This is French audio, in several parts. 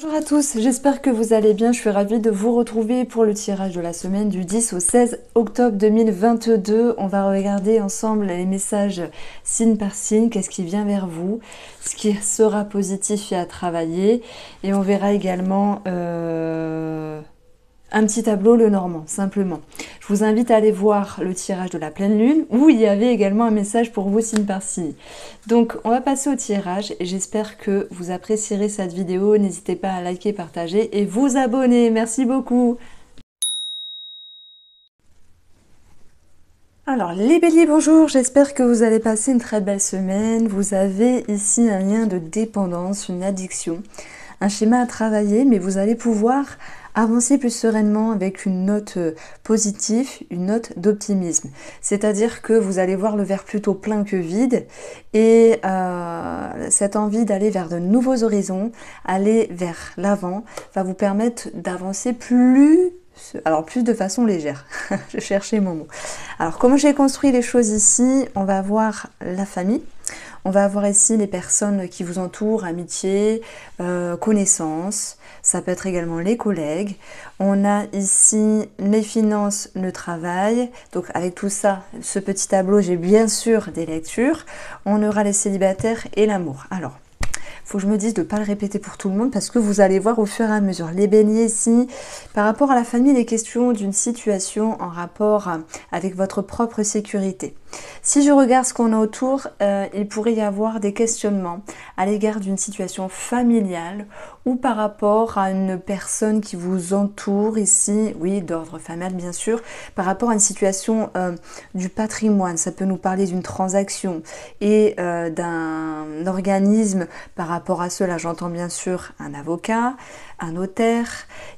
Bonjour à tous, j'espère que vous allez bien. Je suis ravie de vous retrouver pour le tirage de la semaine du 10 au 16 octobre 2022. On va regarder ensemble les messages signe par signe, qu'est-ce qui vient vers vous, ce qui sera positif et à travailler. Et on verra également un petit tableau le normand, simplement. Je vous invite à aller voir le tirage de la pleine lune, où il y avait également un message pour vous signe par signe. Donc, on va passer au tirage, et j'espère que vous apprécierez cette vidéo. N'hésitez pas à liker, partager et vous abonner. Merci beaucoup. Alors, les béliers, bonjour, j'espère que vous allez passer une très belle semaine. Vous avez ici un lien de dépendance, une addiction, un schéma à travailler, mais vous allez pouvoir avancer plus sereinement avec une note positive, une note d'optimisme. C'est-à-dire que vous allez voir le verre plutôt plein que vide et cette envie d'aller vers de nouveaux horizons, aller vers l'avant, va vous permettre d'avancer plus de façon légère. Je cherchais mon mot. Alors, comment j'ai construit les choses ici? On va voir la famille. On va avoir ici les personnes qui vous entourent, amitié, connaissances. Ça peut être également les collègues. On a ici les finances, le travail. Donc avec tout ça, ce petit tableau, j'ai bien sûr des lectures. On aura les célibataires et l'amour. Alors, faut que je me dise de ne pas le répéter pour tout le monde parce que vous allez voir au fur et à mesure. Les béliers ici, par rapport à la famille, les questions d'une situation en rapport avec votre propre sécurité. Si je regarde ce qu'on a autour, il pourrait y avoir des questionnements à l'égard d'une situation familiale ou par rapport à une personne qui vous entoure ici, oui, d'ordre familial bien sûr, par rapport à une situation du patrimoine. Ça peut nous parler d'une transaction et d'un organisme par rapport à cela. J'entends bien sûr un avocat, un notaire.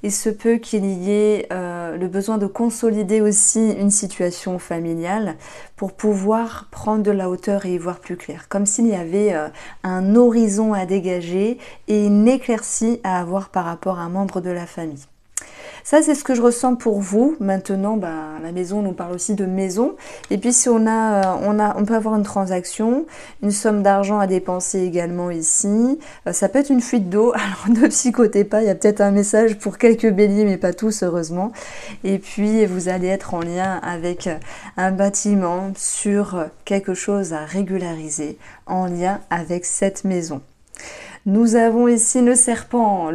Il se peut qu'il y ait le besoin de consolider aussi une situation familiale pour pouvoir prendre de la hauteur et y voir plus clair. Comme s'il y avait un horizon à dégager et une éclaircie à avoir par rapport à un membre de la famille. Ça, c'est ce que je ressens pour vous. Maintenant, la maison nous parle aussi de maison. Et puis, si on peut avoir une transaction, une somme d'argent à dépenser également ici. Ça peut être une fuite d'eau. Alors, ne psychotez pas. Il y a peut-être un message pour quelques béliers, mais pas tous, heureusement. Et puis, vous allez être en lien avec un bâtiment sur quelque chose à régulariser en lien avec cette maison. Nous avons ici le serpent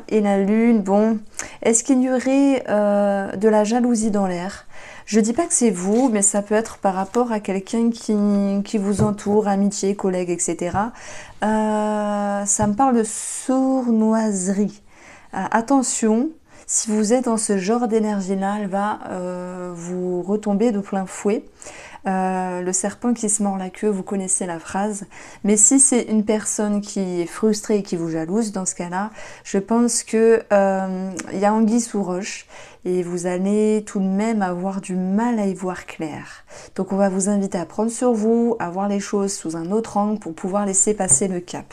et la lune. Bon, est-ce qu'il y aurait de la jalousie dans l'air? Je dis pas que c'est vous, mais ça peut être par rapport à quelqu'un qui vous entoure, amitié, collègue, etc. Ça me parle de sournoiserie. Attention, si vous êtes dans ce genre d'énergie-là, elle va vous retomber de plein fouet. Le serpent qui se mord la queue, vous connaissez la phrase. Mais si c'est une personne qui est frustrée et qui vous jalouse, dans ce cas-là, je pense que y a anguille sous roche et vous allez tout de même avoir du mal à y voir clair. Donc on va vous inviter à prendre sur vous, à voir les choses sous un autre angle pour pouvoir laisser passer le cap.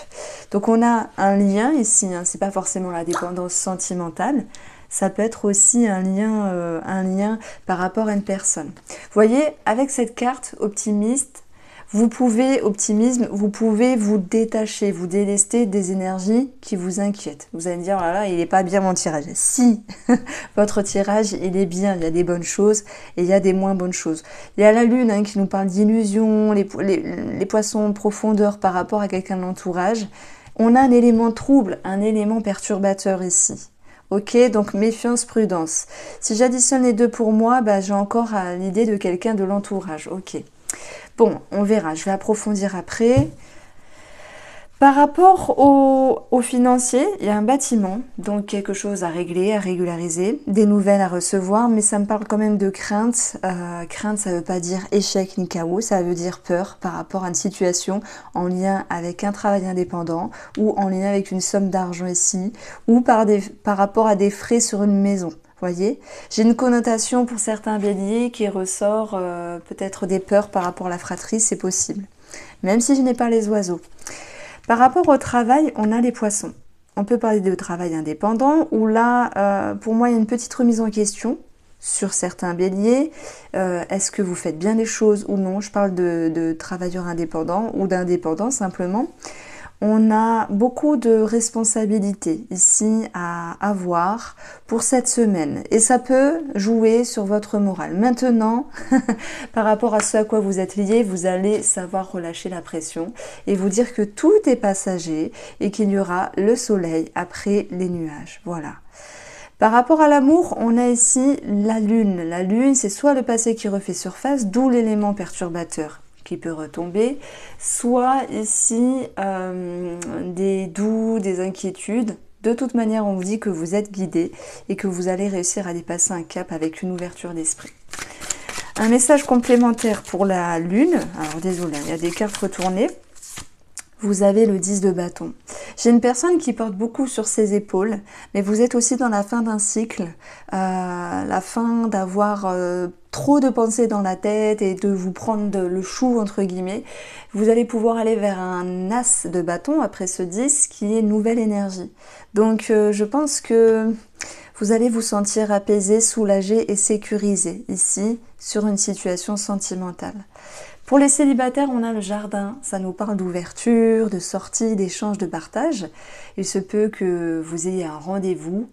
Donc on a un lien ici, hein, c'est pas forcément la dépendance sentimentale. Ça peut être aussi un lien par rapport à une personne. Vous voyez, avec cette carte optimiste, vous pouvez vous détacher, vous délester des énergies qui vous inquiètent. Vous allez me dire, oh là là, il n'est pas bien mon tirage. Si, votre tirage, il est bien, il y a des bonnes choses et il y a des moins bonnes choses. Il y a la lune hein, qui nous parle d'illusions, les poissons en profondeur par rapport à quelqu'un de l'entourage. On a un élément trouble, un élément perturbateur ici. Ok, donc méfiance, prudence. Si j'additionne les deux pour moi, j'ai encore l'idée de quelqu'un de l'entourage. Ok. Bon, on verra. Je vais approfondir après. Par rapport au financier, il y a un bâtiment, donc quelque chose à régler, à régulariser, des nouvelles à recevoir, mais ça me parle quand même de crainte. Crainte, ça ne veut pas dire échec ni chaos, ça veut dire peur par rapport à une situation en lien avec un travail indépendant ou en lien avec une somme d'argent ici ou par rapport à des frais sur une maison. Voyez, j'ai une connotation pour certains béliers qui ressort peut-être des peurs par rapport à la fratrie, c'est possible. Même si je n'ai pas les oiseaux. Par rapport au travail, on a les poissons. On peut parler de travail indépendant, où là, pour moi, il y a une petite remise en question sur certains béliers. Est-ce que vous faites bien les choses ou non? Je parle de travailleurs indépendants ou d'indépendants simplement. On a beaucoup de responsabilités ici à avoir pour cette semaine et ça peut jouer sur votre morale. Maintenant, par rapport à ce à quoi vous êtes lié, vous allez savoir relâcher la pression et vous dire que tout est passager et qu'il y aura le soleil après les nuages. Voilà. Par rapport à l'amour, on a ici la lune. La lune, c'est soit le passé qui refait surface, d'où l'élément perturbateur qui peut retomber, soit ici des doutes, des inquiétudes. De toute manière, on vous dit que vous êtes guidé et que vous allez réussir à dépasser un cap avec une ouverture d'esprit. Un message complémentaire pour la lune. Alors désolé, il y a des cartes retournées. Vous avez le 10 de bâton. J'ai une personne qui porte beaucoup sur ses épaules, mais vous êtes aussi dans la fin d'un cycle, la fin d'avoir trop de pensées dans la tête et de vous prendre le chou entre guillemets. Vous allez pouvoir aller vers un as de bâton après ce 10 qui est nouvelle énergie. Donc je pense que vous allez vous sentir apaisé, soulagé et sécurisé ici sur une situation sentimentale. Pour les célibataires, on a le jardin. Ça nous parle d'ouverture, de sortie, d'échange, de partage. Il se peut que vous ayez un rendez-vous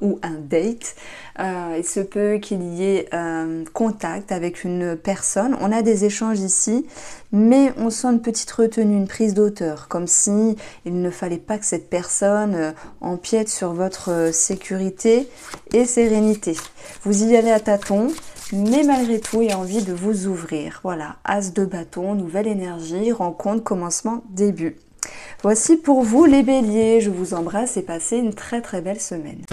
ou un date. Il se peut qu'il y ait un contact avec une personne. On a des échanges ici, mais on sent une petite retenue, une prise d'auteur, comme si il ne fallait pas que cette personne empiète sur votre sécurité et sérénité. Vous y allez à tâtons. Mais malgré tout, il y a envie de vous ouvrir. Voilà, as de bâton, nouvelle énergie, rencontre, commencement, début. Voici pour vous les béliers. Je vous embrasse et passez une très très belle semaine.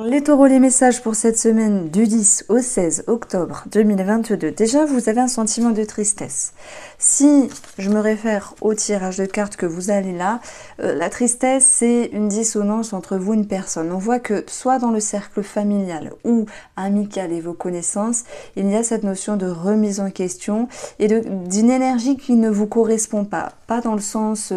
Les taureaux, les messages pour cette semaine du 10 au 16 octobre 2022. Déjà, vous avez un sentiment de tristesse. Si je me réfère au tirage de cartes que vous avez là, la tristesse, c'est une dissonance entre vous et une personne. On voit que soit dans le cercle familial ou amical et vos connaissances, il y a cette notion de remise en question et d'une énergie qui ne vous correspond pas. Pas dans le sens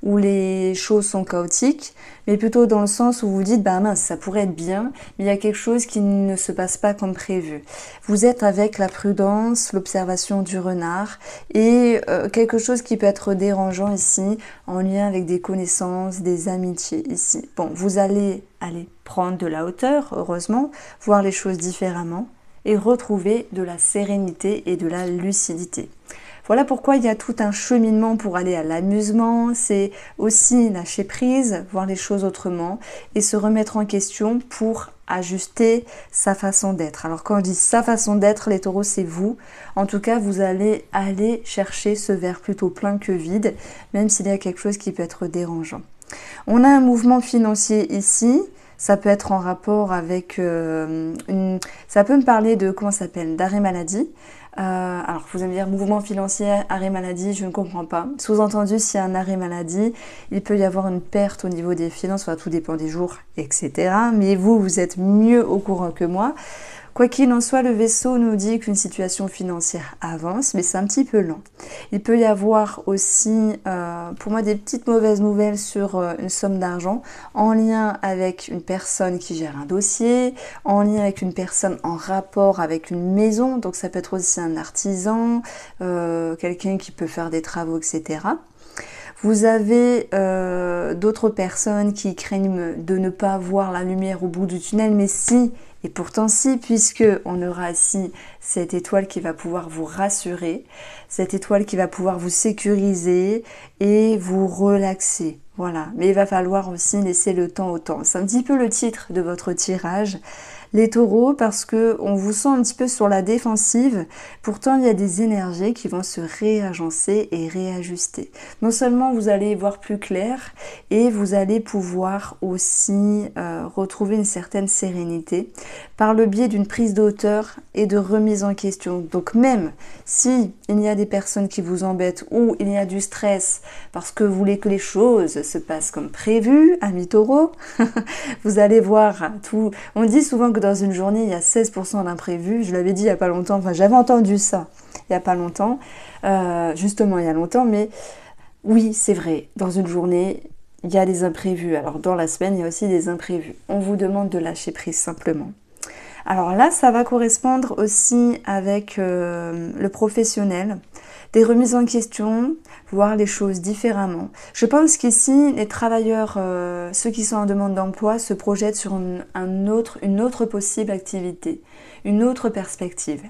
où les choses sont chaotiques, mais plutôt dans le sens où vous dites, bah mince, ça pourrait être bien, mais il y a quelque chose qui ne se passe pas comme prévu. Vous êtes avec la prudence, l'observation du renard et quelque chose qui peut être dérangeant ici, en lien avec des connaissances, des amitiés ici. Bon, vous allez prendre de la hauteur, heureusement, voir les choses différemment et retrouver de la sérénité et de la lucidité. Voilà pourquoi il y a tout un cheminement pour aller à l'amusement, c'est aussi lâcher prise, voir les choses autrement et se remettre en question pour ajuster sa façon d'être. Alors quand on dit sa façon d'être, les taureaux, c'est vous. En tout cas, vous allez aller chercher ce verre plutôt plein que vide, même s'il y a quelque chose qui peut être dérangeant. On a un mouvement financier ici. Ça peut être en rapport avec ça peut me parler de, comment ça s'appelle, d'arrêt maladie. Alors vous allez me dire mouvement financier, arrêt maladie, je ne comprends pas. Sous-entendu, s'il y a un arrêt maladie, il peut y avoir une perte au niveau des finances, enfin, tout dépend des jours, etc. Mais vous êtes mieux au courant que moi. Quoi qu'il en soit, le vaisseau nous dit qu'une situation financière avance, mais c'est un petit peu lent. Il peut y avoir aussi, pour moi, des petites mauvaises nouvelles sur une somme d'argent en lien avec une personne qui gère un dossier, en lien avec une personne en rapport avec une maison, donc ça peut être aussi un artisan, quelqu'un qui peut faire des travaux, etc. Vous avez d'autres personnes qui craignent de ne pas voir la lumière au bout du tunnel, mais si, et pourtant si, puisque on aura ici cette étoile qui va pouvoir vous rassurer, cette étoile qui va pouvoir vous sécuriser et vous relaxer. Voilà, mais il va falloir aussi laisser le temps au temps. C'est un petit peu le titre de votre tirage. Les taureaux, parce que on vous sent un petit peu sur la défensive, pourtant il y a des énergies qui vont se réagencer et réajuster. Non seulement vous allez voir plus clair, et vous allez pouvoir aussi retrouver une certaine sérénité par le biais d'une prise de hauteur et de remise en question. Donc même si il y a des personnes qui vous embêtent ou il y a du stress parce que vous voulez que les choses se passent comme prévu, amis taureaux, vous allez voir tout. On dit souvent que dans une journée, il y a 16% d'imprévus. Je l'avais dit il n'y a pas longtemps, enfin j'avais entendu ça il n'y a pas longtemps, justement il y a longtemps, mais oui, c'est vrai, dans une journée, il y a des imprévus. Alors dans la semaine, il y a aussi des imprévus. On vous demande de lâcher prise simplement. Alors là, ça va correspondre aussi avec le professionnel, des remises en question, voir les choses différemment. Je pense qu'ici, les travailleurs, ceux qui sont en demande d'emploi, se projettent sur une autre possible activité, une autre perspective.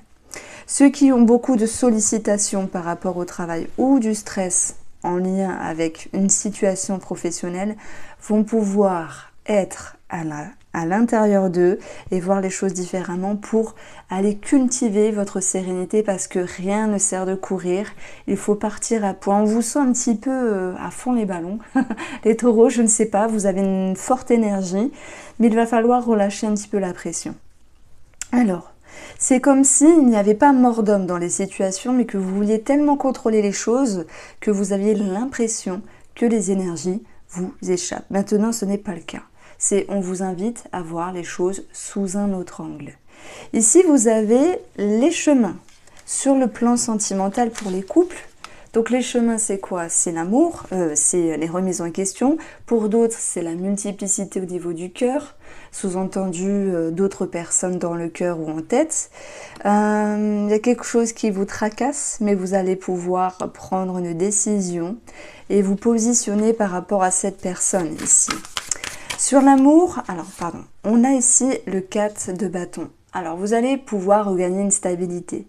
Ceux qui ont beaucoup de sollicitations par rapport au travail ou du stress en lien avec une situation professionnelle vont pouvoir être à l'intérieur d'eux et voir les choses différemment pour aller cultiver votre sérénité parce que rien ne sert de courir. Il faut partir à point. On vous sent un petit peu à fond les ballons. Les taureaux, je ne sais pas, vous avez une forte énergie, mais il va falloir relâcher un petit peu la pression. Alors, c'est comme s'il n'y avait pas mort d'homme dans les situations, mais que vous vouliez tellement contrôler les choses que vous aviez l'impression que les énergies vous échappent. Maintenant, ce n'est pas le cas. On vous invite à voir les choses sous un autre angle. Ici, vous avez les chemins sur le plan sentimental pour les couples. Donc les chemins, c'est quoi? C'est l'amour, c'est les remises en question. Pour d'autres, c'est la multiplicité au niveau du cœur, sous-entendu d'autres personnes dans le cœur ou en tête. Il y a quelque chose qui vous tracasse, mais vous allez pouvoir prendre une décision et vous positionner par rapport à cette personne ici. Sur l'amour, on a ici le 4 de bâton. Alors vous allez pouvoir regagner une stabilité,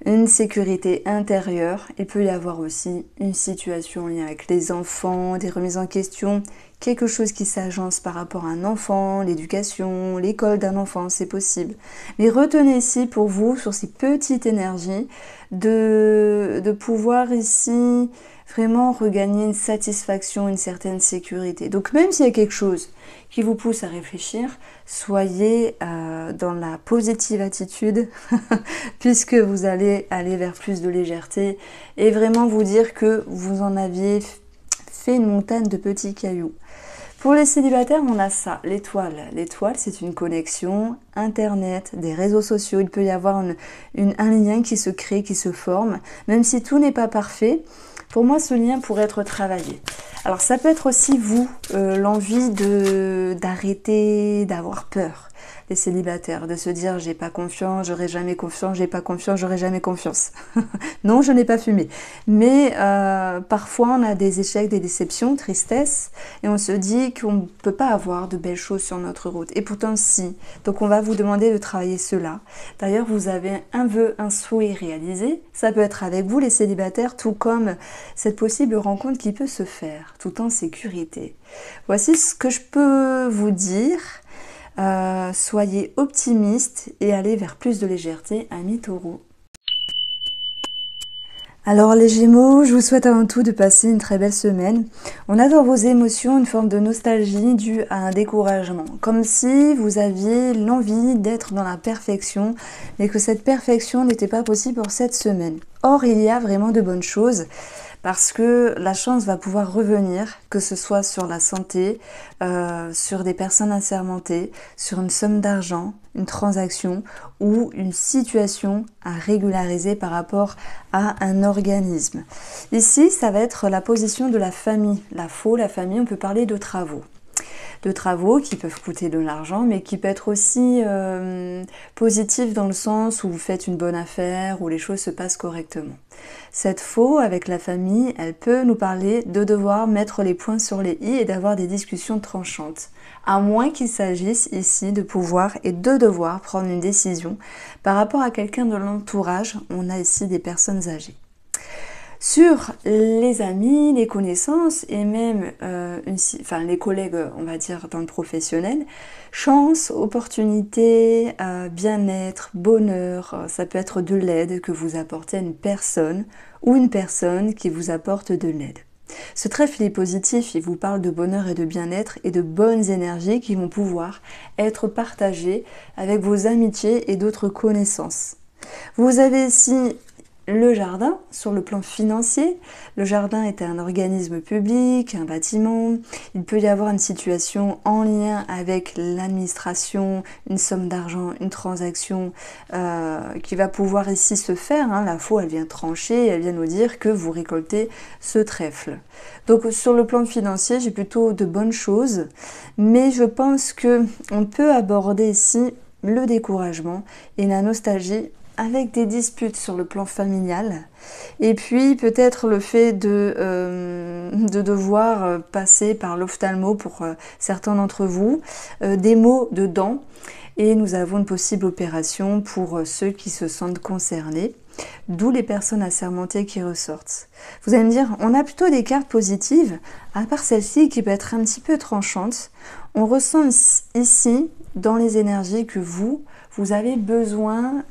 une sécurité intérieure. Il peut y avoir aussi une situation en lien avec les enfants, des remises en question, quelque chose qui s'agence par rapport à un enfant, l'éducation, l'école d'un enfant, c'est possible. Mais retenez ici pour vous, sur ces petites énergies, de pouvoir ici vraiment regagner une satisfaction, une certaine sécurité. Donc même s'il y a quelque chose qui vous pousse à réfléchir, soyez dans la positive attitude puisque vous allez aller vers plus de légèreté et vraiment vous dire que vous en aviez fait une montagne de petits cailloux. Pour les célibataires, on a ça, l'étoile. L'étoile, c'est une connexion, Internet, des réseaux sociaux. Il peut y avoir un lien qui se crée, qui se forme. Même si tout n'est pas parfait, pour moi, ce lien pourrait être travaillé. Alors, ça peut être aussi, vous, l'envie d'arrêter d'avoir peur. Les célibataires, de se dire j'ai pas confiance, j'aurai jamais confiance, j'ai pas confiance, j'aurai jamais confiance. Non, je n'ai pas fumé. Mais parfois on a des échecs, des déceptions, tristesse, et on se dit qu'on ne peut pas avoir de belles choses sur notre route. Et pourtant si. Donc on va vous demander de travailler cela. D'ailleurs, vous avez un vœu, un souhait réalisé. Ça peut être avec vous les célibataires, tout comme cette possible rencontre qui peut se faire, tout en sécurité. Voici ce que je peux vous dire. Soyez optimiste et allez vers plus de légèreté, amis taureaux. Alors les Gémeaux, je vous souhaite avant tout de passer une très belle semaine. On a dans vos émotions une forme de nostalgie due à un découragement, comme si vous aviez l'envie d'être dans la perfection, mais que cette perfection n'était pas possible pour cette semaine. Or, il y a vraiment de bonnes choses. Parce que la chance va pouvoir revenir, que ce soit sur la santé, sur des personnes assermentées, sur une somme d'argent, une transaction ou une situation à régulariser par rapport à un organisme. Ici, ça va être la position de la famille. La famille, on peut parler de travaux. De travaux qui peuvent coûter de l'argent, mais qui peut être aussi positif dans le sens où vous faites une bonne affaire, où les choses se passent correctement. Cette faux avec la famille, elle peut nous parler de devoir mettre les points sur les i et d'avoir des discussions tranchantes. À moins qu'il s'agisse ici de pouvoir et de devoir prendre une décision par rapport à quelqu'un de l'entourage. On a ici des personnes âgées. Sur les amis, les connaissances et même les collègues, on va dire, dans le professionnel, chance, opportunité, bien-être, bonheur, ça peut être de l'aide que vous apportez à une personne ou une personne qui vous apporte de l'aide. Ce trèfle est positif, il vous parle de bonheur et de bien-être et de bonnes énergies qui vont pouvoir être partagées avec vos amitiés et d'autres connaissances. Vous avez ici le jardin, sur le plan financier. Le jardin est un organisme public, un bâtiment. Il peut y avoir une situation en lien avec l'administration, une somme d'argent, une transaction qui va pouvoir ici se faire. La faux, elle vient trancher, elle vient nous dire que vous récoltez ce trèfle. Donc sur le plan financier, j'ai plutôt de bonnes choses, mais je pense que on peut aborder ici le découragement et la nostalgie avec des disputes sur le plan familial. Et puis peut-être le fait de devoir passer par l'ophtalmo pour certains d'entre vous, des maux de dents. Et nous avons une possible opération pour ceux qui se sentent concernés, d'où les personnes assermentées qui ressortent. Vous allez me dire, on a plutôt des cartes positives, à part celle-ci qui peut être un petit peu tranchante. On ressent ici, dans les énergies, que vous avez besoin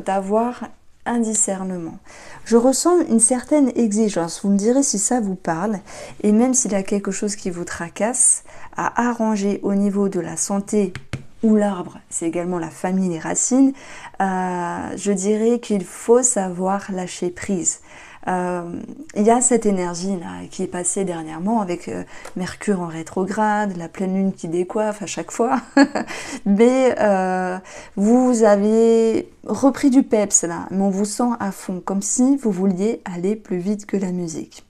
d'avoir un discernement. Je ressens une certaine exigence, vous me direz si ça vous parle, et même s'il y a quelque chose qui vous tracasse, à arranger au niveau de la santé ou l'arbre, c'est également la famille, les racines, je dirais qu'il faut savoir lâcher prise. Il y a cette énergie-là qui est passée dernièrement avec Mercure en rétrograde, la pleine lune qui décoiffe à chaque fois, mais vous avez repris du peps là, mais on vous sent à fond, comme si vous vouliez aller plus vite que la musique.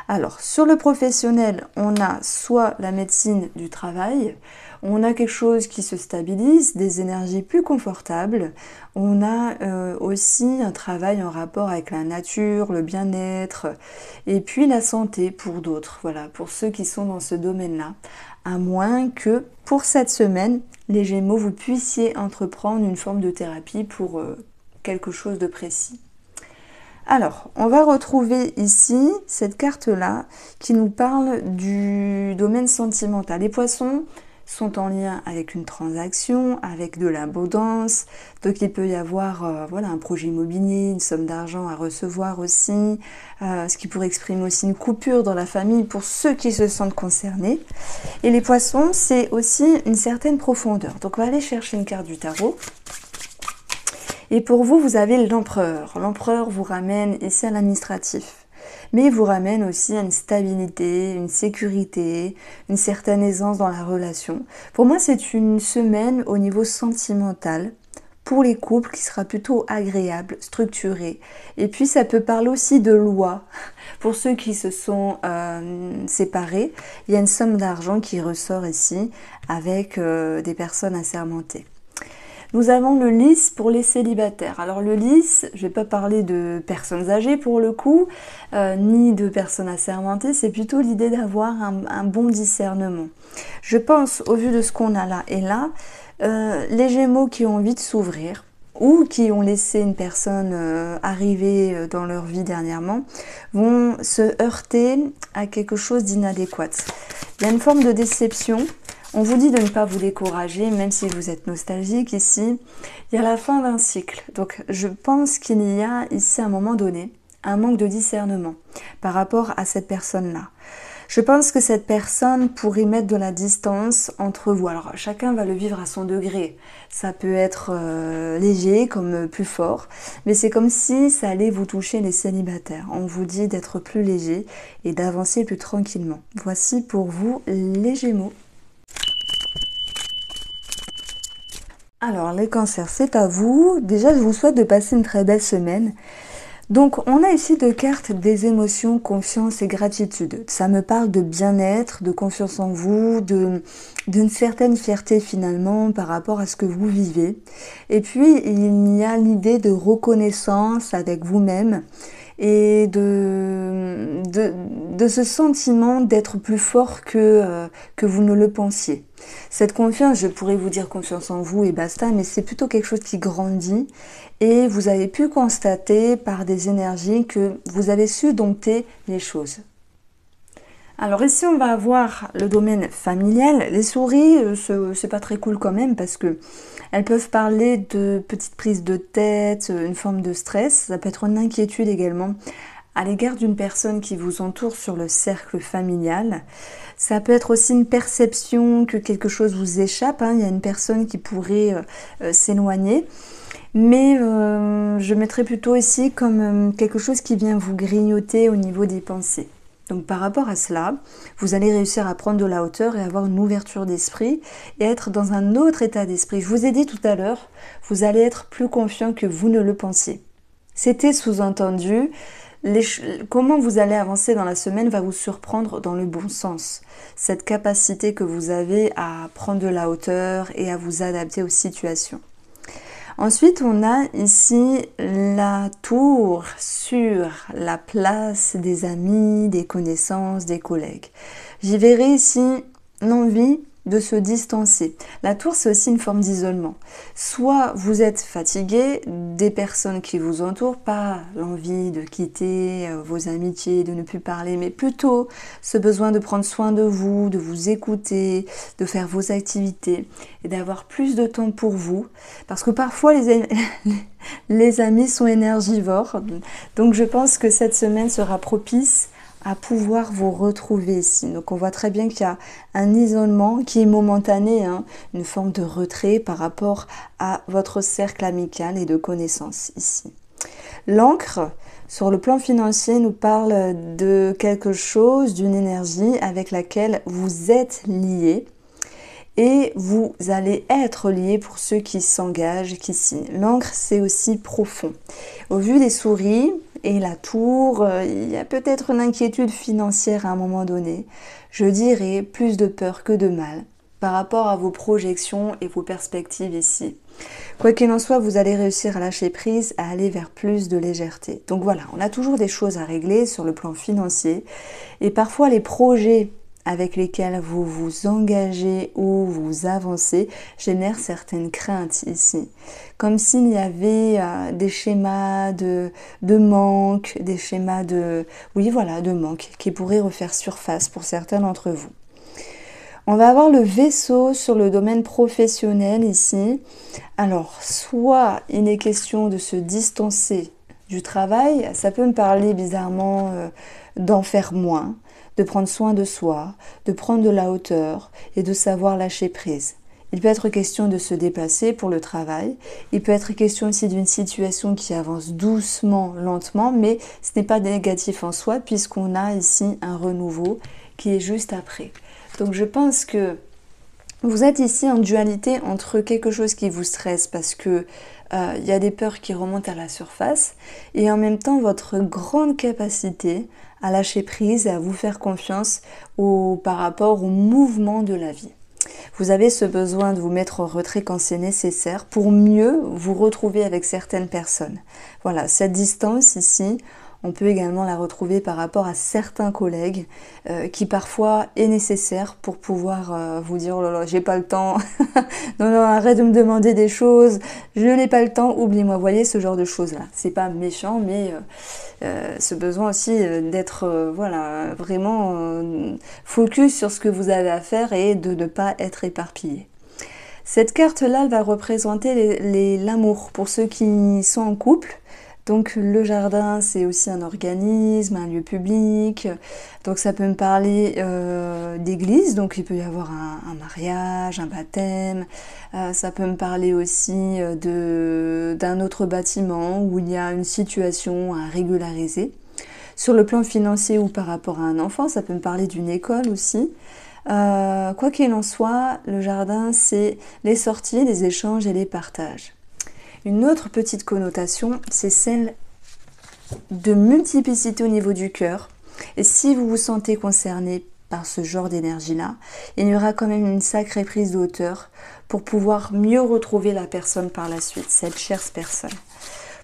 Alors, sur le professionnel, on a soit la médecine du travail, on a quelque chose qui se stabilise, des énergies plus confortables, on a aussi un travail en rapport avec la nature, le bien-être, et puis la santé pour d'autres, voilà, pour ceux qui sont dans ce domaine-là, à moins que pour cette semaine, les Gémeaux, vous puissiez entreprendre une forme de thérapie pour quelque chose de précis. Alors, on va retrouver ici cette carte-là qui nous parle du domaine sentimental. Les poissons sont en lien avec une transaction, avec de l'abondance, donc il peut y avoir voilà, un projet immobilier, une somme d'argent à recevoir aussi, ce qui pourrait exprimer aussi une coupure dans la famille pour ceux qui se sentent concernés. Et les poissons, c'est aussi une certaine profondeur. Donc on va aller chercher une carte du tarot. Et pour vous, vous avez l'empereur. L'empereur vous ramène ici à l'administratif. Mais il vous ramène aussi à une stabilité, une sécurité, une certaine aisance dans la relation. Pour moi, c'est une semaine au niveau sentimental pour les couples qui sera plutôt agréable, structurée. Et puis, ça peut parler aussi de loi. Pour ceux qui se sont séparés, il y a une somme d'argent qui ressort ici avec des personnes assermentées. Nous avons le lys pour les célibataires. Alors le lys, je ne vais pas parler de personnes âgées pour le coup, ni de personnes assermentées, c'est plutôt l'idée d'avoir un bon discernement. Je pense, au vu de ce qu'on a là et là, les Gémeaux qui ont envie de s'ouvrir, ou qui ont laissé une personne arriver dans leur vie dernièrement, vont se heurter à quelque chose d'inadéquat. Il y a une forme de déception. On vous dit de ne pas vous décourager, même si vous êtes nostalgique ici. Il y a la fin d'un cycle. Donc je pense qu'il y a ici à un moment donné un manque de discernement par rapport à cette personne-là. Je pense que cette personne pourrait mettre de la distance entre vous. Alors chacun va le vivre à son degré. Ça peut être léger comme plus fort, mais c'est comme si ça allait vous toucher les célibataires. On vous dit d'être plus léger et d'avancer plus tranquillement. Voici pour vous les Gémeaux. Alors les cancers, c'est à vous. Déjà, je vous souhaite de passer une très belle semaine. Donc, on a ici deux cartes des émotions, confiance et gratitude. Ça me parle de bien-être, de confiance en vous, d'une certaine fierté finalement par rapport à ce que vous vivez. Et puis, il y a l'idée de reconnaissance avec vous-même et de ce sentiment d'être plus fort que vous ne le pensiez. Cette confiance, je pourrais vous dire confiance en vous et basta, mais c'est plutôt quelque chose qui grandit et vous avez pu constater par des énergies que vous avez su dompter les choses. Alors ici, on va avoir le domaine familial. Les souris, c'est pas très cool quand même parce que elles peuvent parler de petites prises de tête, une forme de stress. Ça peut être une inquiétude également à l'égard d'une personne qui vous entoure sur le cercle familial. Ça peut être aussi une perception que quelque chose vous échappe. Il y a une personne qui pourrait s'éloigner. Mais je mettrais plutôt ici comme quelque chose qui vient vous grignoter au niveau des pensées. Donc par rapport à cela, vous allez réussir à prendre de la hauteur et avoir une ouverture d'esprit et être dans un autre état d'esprit. Je vous ai dit tout à l'heure, vous allez être plus confiant que vous ne le pensiez. C'était sous-entendu comment vous allez avancer dans la semaine va vous surprendre dans le bon sens. Cette capacité que vous avez à prendre de la hauteur et à vous adapter aux situations. Ensuite, on a ici la tour sur la place des amis, des connaissances, des collègues. J'y verrai ici l'envie de se distancer. La tour, c'est aussi une forme d'isolement. Soit vous êtes fatigué des personnes qui vous entourent, pas l'envie de quitter vos amitiés, de ne plus parler, mais plutôt ce besoin de prendre soin de vous écouter, de faire vos activités et d'avoir plus de temps pour vous. Parce que parfois, les amis sont énergivores. Donc, je pense que cette semaine sera propice à pouvoir vous retrouver ici. Donc on voit très bien qu'il y a un isolement qui est momentané, hein, une forme de retrait par rapport à votre cercle amical et de connaissances ici. L'encre, sur le plan financier, nous parle de quelque chose, d'une énergie avec laquelle vous êtes liés. Et vous allez être liés pour ceux qui s'engagent, qui signent. L'encre, c'est aussi profond. Au vu des souris et la tour, il y a peut-être une inquiétude financière à un moment donné. Je dirais plus de peur que de mal par rapport à vos projections et vos perspectives ici. Quoi qu'il en soit, vous allez réussir à lâcher prise, à aller vers plus de légèreté. Donc voilà, on a toujours des choses à régler sur le plan financier. Et parfois, les projets avec lesquels vous vous engagez ou vous avancez génèrent certaines craintes ici. Comme s'il y avait des schémas de manque, des schémas de manque qui pourraient refaire surface pour certains d'entre vous. On va avoir le vaisseau sur le domaine professionnel ici. Alors, soit il est question de se distancer du travail, ça peut me parler bizarrement d'en faire moins, de prendre soin de soi, de prendre de la hauteur et de savoir lâcher prise. Il peut être question de se dépasser pour le travail. Il peut être question aussi d'une situation qui avance doucement, lentement, mais ce n'est pas négatif en soi puisqu'on a ici un renouveau qui est juste après. Donc je pense que vous êtes ici en dualité entre quelque chose qui vous stresse parce que y a des peurs qui remontent à la surface et en même temps votre grande capacité à lâcher prise et à vous faire confiance par rapport au mouvement de la vie. Vous avez ce besoin de vous mettre en retrait quand c'est nécessaire pour mieux vous retrouver avec certaines personnes. Voilà, cette distance ici, on peut également la retrouver par rapport à certains collègues qui parfois est nécessaire pour pouvoir vous dire « Oh là là, j'ai pas le temps, non, non, arrête de me demander des choses, je n'ai pas le temps, oublie-moi ». Vous voyez ce genre de choses-là. C'est pas méchant, mais ce besoin aussi d'être vraiment focus sur ce que vous avez à faire et de ne pas être éparpillé. Cette carte-là, elle va représenter l'amour pour ceux qui sont en couple. Donc le jardin, c'est aussi un organisme, un lieu public. Donc ça peut me parler d'église, donc il peut y avoir un mariage, un baptême. Ça peut me parler aussi d'un autre bâtiment où il y a une situation à régulariser. Sur le plan financier ou par rapport à un enfant, ça peut me parler d'une école aussi. Quoi qu'il en soit, le jardin, c'est les sorties, les échanges et les partages. Une autre petite connotation, c'est celle de multiplicité au niveau du cœur. Et si vous vous sentez concerné par ce genre d'énergie-là, il y aura quand même une sacrée prise de hauteur pour pouvoir mieux retrouver la personne par la suite, cette chère personne.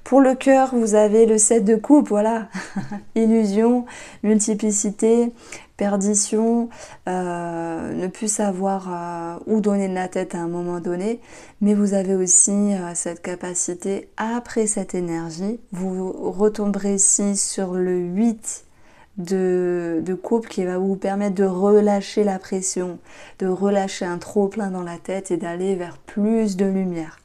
Pour le cœur, vous avez le 7 de coupe, voilà, illusion, multiplicité, perdition, ne plus savoir où donner de la tête à un moment donné, mais vous avez aussi cette capacité, après cette énergie, vous retomberez ici sur le 8 de coupe qui va vous permettre de relâcher la pression, de relâcher un trop-plein dans la tête et d'aller vers plus de lumière.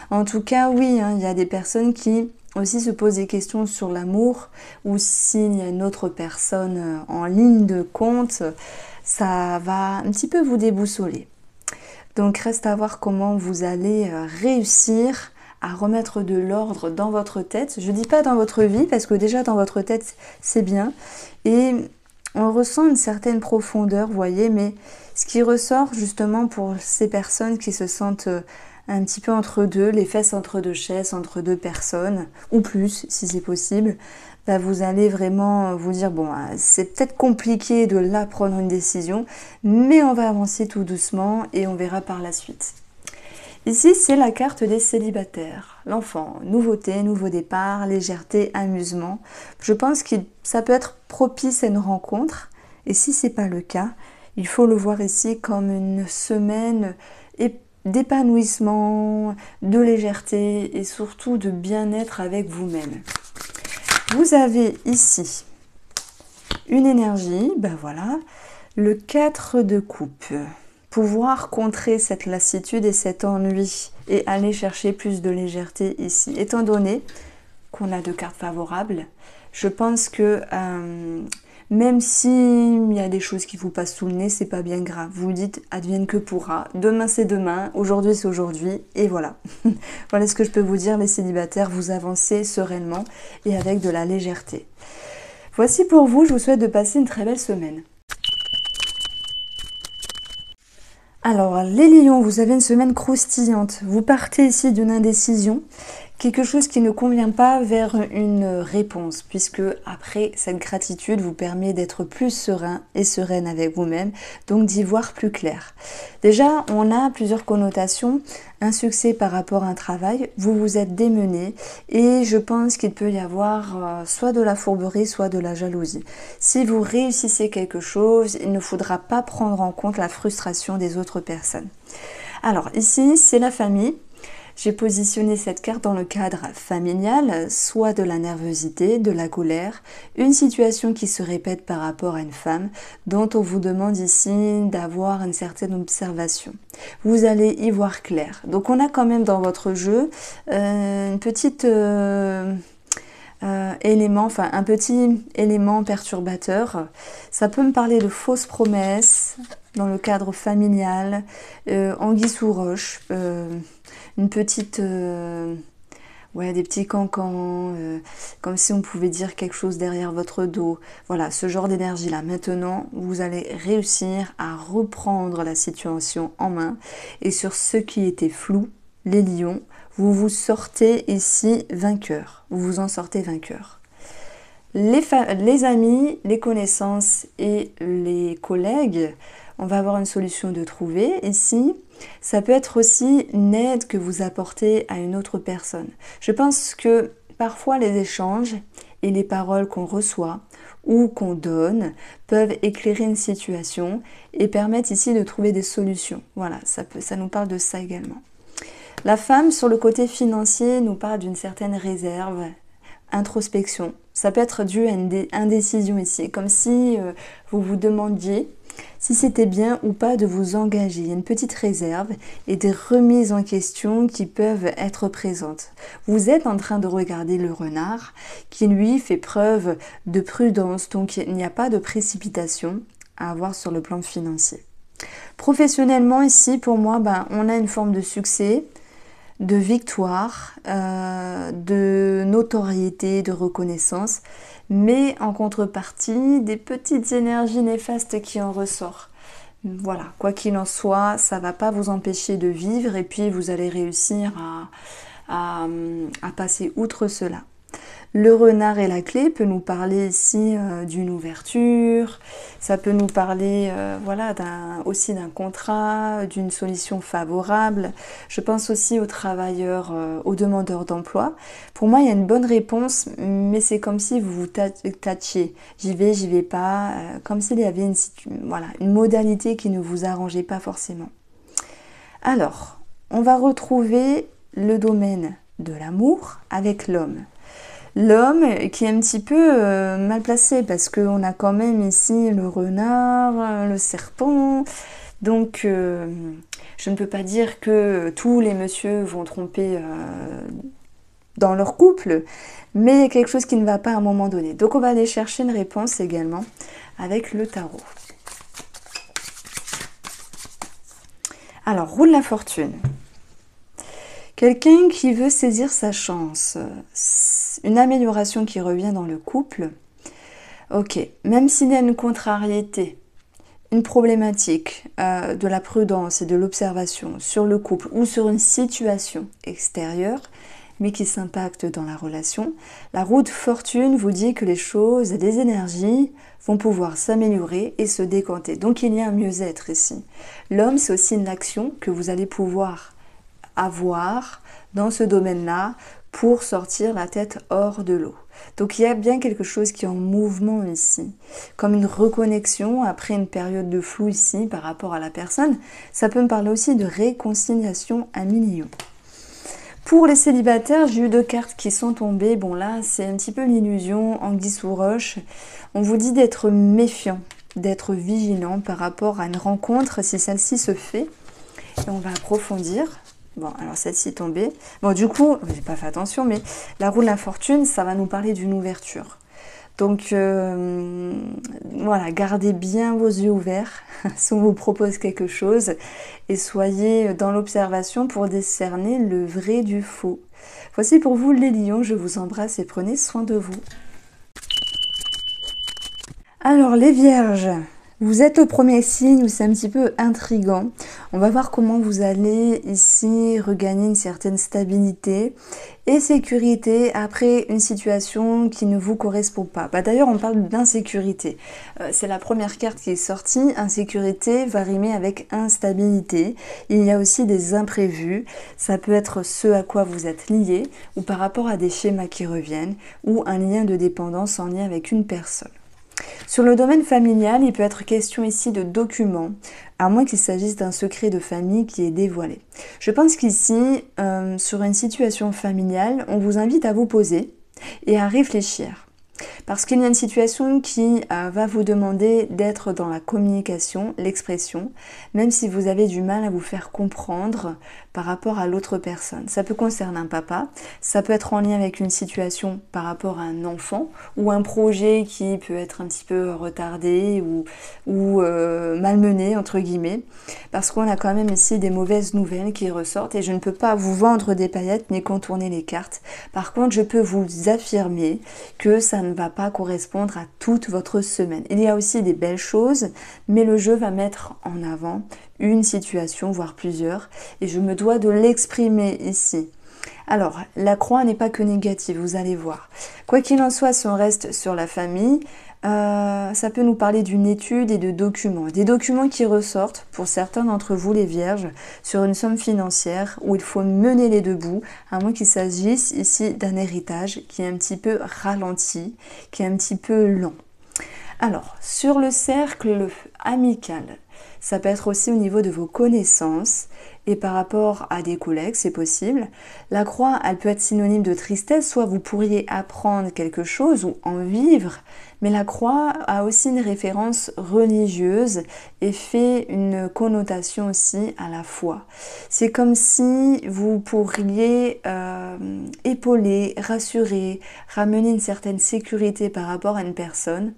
En tout cas, oui, hein, il y a des personnes qui aussi se posent des questions sur l'amour ou s'il y a une autre personne en ligne de compte, ça va un petit peu vous déboussoler. Donc reste à voir comment vous allez réussir à remettre de l'ordre dans votre tête. Je ne dis pas dans votre vie parce que déjà dans votre tête c'est bien et on ressent une certaine profondeur, vous voyez, mais ce qui ressort justement pour ces personnes qui se sentent un petit peu entre deux, les fesses entre deux chaises, entre deux personnes, ou plus si c'est possible, bah, vous allez vraiment vous dire, bon, c'est peut-être compliqué de là prendre une décision, mais on va avancer tout doucement et on verra par la suite. Ici, c'est la carte des célibataires. L'enfant, nouveauté, nouveau départ, légèreté, amusement. Je pense que ça peut être propice à une rencontre. Et si ce n'est pas le cas, il faut le voir ici comme une semaine d'épanouissement, de légèreté et surtout de bien-être avec vous-même. Vous avez ici une énergie, ben voilà, le 4 de coupe. Pouvoir contrer cette lassitude et cet ennui et aller chercher plus de légèreté ici. Étant donné qu'on a deux cartes favorables, je pense que même s'il y a des choses qui vous passent sous le nez, c'est pas bien grave. Vous dites advienne que pourra. Demain c'est demain, aujourd'hui c'est aujourd'hui et voilà. Voilà ce que je peux vous dire les célibataires, vous avancez sereinement et avec de la légèreté. Voici pour vous, je vous souhaite de passer une très belle semaine. Alors, les lions, vous avez une semaine croustillante. Vous partez ici d'une indécision, quelque chose qui ne convient pas vers une réponse, puisque après, cette gratitude vous permet d'être plus serein et sereine avec vous-même, donc d'y voir plus clair. Déjà, on a plusieurs connotations. Un succès par rapport à un travail, vous vous êtes démené et je pense qu'il peut y avoir soit de la fourberie, soit de la jalousie. Si vous réussissez quelque chose, il ne faudra pas prendre en compte la frustration des autres personnes. Alors ici, c'est la famille. J'ai positionné cette carte dans le cadre familial, soit de la nervosité, de la colère, une situation qui se répète par rapport à une femme dont on vous demande ici d'avoir une certaine observation. Vous allez y voir clair. Donc on a quand même dans votre jeu un petit élément perturbateur. Ça peut me parler de fausses promesses dans le cadre familial, anguille sous roche, une petite des petits cancans, comme si on pouvait dire quelque chose derrière votre dos. Voilà, ce genre d'énergie là. Maintenant, vous allez réussir à reprendre la situation en main. Et sur ce qui était flou, les lions, vous vous sortez ici vainqueur. Vous vous en sortez vainqueur. Les amis, les connaissances et les collègues, on va avoir une solution de trouver ici. Ça peut être aussi une aide que vous apportez à une autre personne. Je pense que parfois les échanges et les paroles qu'on reçoit ou qu'on donne peuvent éclairer une situation et permettre ici de trouver des solutions. Voilà, ça nous parle de ça également. La femme, sur le côté financier, nous parle d'une certaine réserve, introspection. Ça peut être dû à une indécision ici, comme si vous vous demandiez si c'était bien ou pas de vous engager. Il y a une petite réserve et des remises en question qui peuvent être présentes. Vous êtes en train de regarder le renard qui lui fait preuve de prudence, donc il n'y a pas de précipitation à avoir sur le plan financier. Professionnellement ici, pour moi, on a une forme de succès, de victoire, de notoriété, de reconnaissance, mais en contrepartie, des petites énergies néfastes qui en ressortent. Voilà, quoi qu'il en soit, ça ne va pas vous empêcher de vivre et puis vous allez réussir à passer outre cela. Le renard et la clé peut nous parler ici d'une ouverture, ça peut nous parler aussi d'un contrat, d'une solution favorable. Je pense aussi aux travailleurs, aux demandeurs d'emploi. Pour moi, il y a une bonne réponse, mais c'est comme si vous vous tâchiez. J'y vais pas, comme s'il y avait une modalité qui ne vous arrangeait pas forcément. Alors, on va retrouver le domaine de l'amour avec l'homme. L'homme qui est un petit peu mal placé parce qu'on a quand même ici le renard, le serpent. Donc je ne peux pas dire que tous les messieurs vont tromper dans leur couple, mais il y a quelque chose qui ne va pas à un moment donné. Donc on va aller chercher une réponse également avec le tarot. Alors, roue de la fortune. Quelqu'un qui veut saisir sa chance, une amélioration qui revient dans le couple. Ok, même s'il y a une contrariété, une problématique de la prudence et de l'observation sur le couple ou sur une situation extérieure, mais qui s'impactent dans la relation. La roue de fortune vous dit que les choses, les énergies vont pouvoir s'améliorer et se décanter. Donc il y a un mieux-être ici. L'homme, c'est aussi une action que vous allez pouvoir avoir dans ce domaine-là pour sortir la tête hors de l'eau. Donc il y a bien quelque chose qui est en mouvement ici, comme une reconnexion après une période de flou ici par rapport à la personne. Ça peut me parler aussi de réconciliation à mi-lieu. Pour les célibataires, j'ai eu 2 cartes qui sont tombées. Bon là, c'est un petit peu l'illusion, anguille sous roche. On vous dit d'être méfiant, d'être vigilant par rapport à une rencontre si celle-ci se fait. Et on va approfondir. Bon, alors celle-ci est tombée. Bon, du coup, j'ai pas fait attention, mais la roue de la fortune, ça va nous parler d'une ouverture. Donc, voilà, gardez bien vos yeux ouverts si on vous propose quelque chose et soyez dans l'observation pour décerner le vrai du faux. Voici pour vous les lions, je vous embrasse et prenez soin de vous. Alors, les vierges, vous êtes au premier signe où c'est un petit peu intriguant. On va voir comment vous allez ici regagner une certaine stabilité et sécurité après une situation qui ne vous correspond pas. D'ailleurs, on parle d'insécurité. C'est la première carte qui est sortie. Insécurité va rimer avec instabilité. Il y a aussi des imprévus. Ça peut être ce à quoi vous êtes lié ou par rapport à des schémas qui reviennent ou un lien de dépendance en lien avec une personne. Sur le domaine familial, il peut être question ici de documents, à moins qu'il s'agisse d'un secret de famille qui est dévoilé. Je pense qu'ici, sur une situation familiale, on vous invite à vous poser et à réfléchir. Parce qu'il y a une situation qui va vous demander d'être dans la communication, l'expression, même si vous avez du mal à vous faire comprendre par rapport à l'autre personne. Ça peut concerner un papa, ça peut être en lien avec une situation par rapport à un enfant ou un projet qui peut être un petit peu retardé ou malmené, entre guillemets, parce qu'on a quand même ici des mauvaises nouvelles qui ressortent et je ne peux pas vous vendre des paillettes ni contourner les cartes. Par contre, je peux vous affirmer que ça ne va pas correspondre à toute votre semaine. Il y a aussi des belles choses, mais le jeu va mettre en avant une situation, voire plusieurs, et je me dois de l'exprimer ici. Alors, la croix n'est pas que négative, vous allez voir. Quoi qu'il en soit, si on reste sur la famille, ça peut nous parler d'une étude et de documents. Des documents qui ressortent, pour certains d'entre vous les vierges, sur une somme financière où il faut mener les deux bouts, à moins qu'il s'agisse ici d'un héritage qui est un petit peu ralenti, qui est un petit peu lent. Alors, sur le cercle amical, ça peut être aussi au niveau de vos connaissances et par rapport à des collègues, c'est possible. La croix, elle peut être synonyme de tristesse, soit vous pourriez apprendre quelque chose ou en vivre, mais la croix a aussi une référence religieuse et fait une connotation aussi à la foi. C'est comme si vous pourriez épauler, rassurer, ramener une certaine sécurité par rapport à une personne,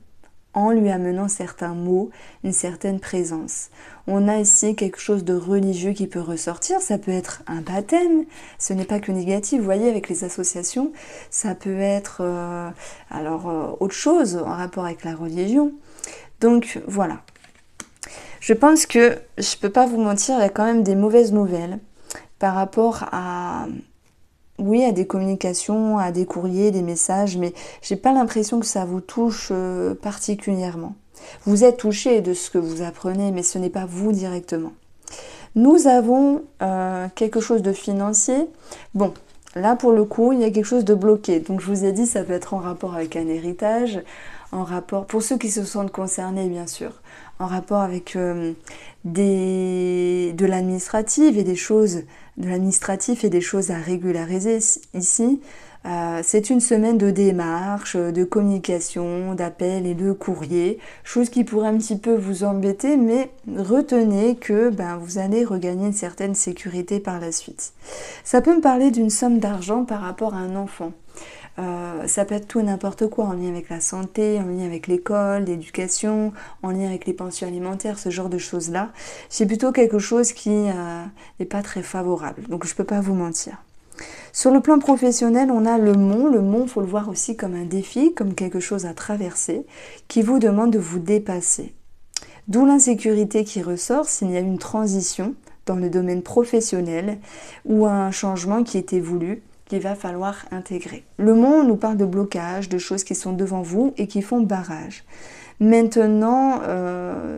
en lui amenant certains mots, une certaine présence. On a ici quelque chose de religieux qui peut ressortir, ça peut être un baptême, ce n'est pas que négatif, vous voyez avec les associations, ça peut être autre chose en rapport avec la religion. Donc voilà. Je pense que, je ne peux pas vous mentir, il y a quand même des mauvaises nouvelles par rapport à... Oui, à des communications, à des courriers, des messages, mais j'ai pas l'impression que ça vous touche particulièrement. Vous êtes touché de ce que vous apprenez, mais ce n'est pas vous directement. Nous avons quelque chose de financier. Bon, là pour le coup, il y a quelque chose de bloqué. Donc je vous ai dit, ça peut être en rapport avec un héritage, en rapport, pour ceux qui se sentent concernés bien sûr, en rapport avec de l'administratif et des choses à régulariser ici. C'est une semaine de démarches, de communication, d'appels et de courriers, chose qui pourrait un petit peu vous embêter, mais retenez que vous allez regagner une certaine sécurité par la suite. Ça peut me parler d'une somme d'argent par rapport à un enfant. Ça peut être tout et n'importe quoi, en lien avec la santé, en lien avec l'école, l'éducation, en lien avec les pensions alimentaires, ce genre de choses-là. C'est plutôt quelque chose qui n'est pas très favorable, donc je ne peux pas vous mentir. Sur le plan professionnel, on a le mont. Le mont, il faut le voir aussi comme un défi, comme quelque chose à traverser, qui vous demande de vous dépasser. D'où l'insécurité qui ressort s'il y a une transition dans le domaine professionnel ou un changement qui était voulu qu'il va falloir intégrer. Le monde nous parle de blocage, de choses qui sont devant vous et qui font barrage. Maintenant,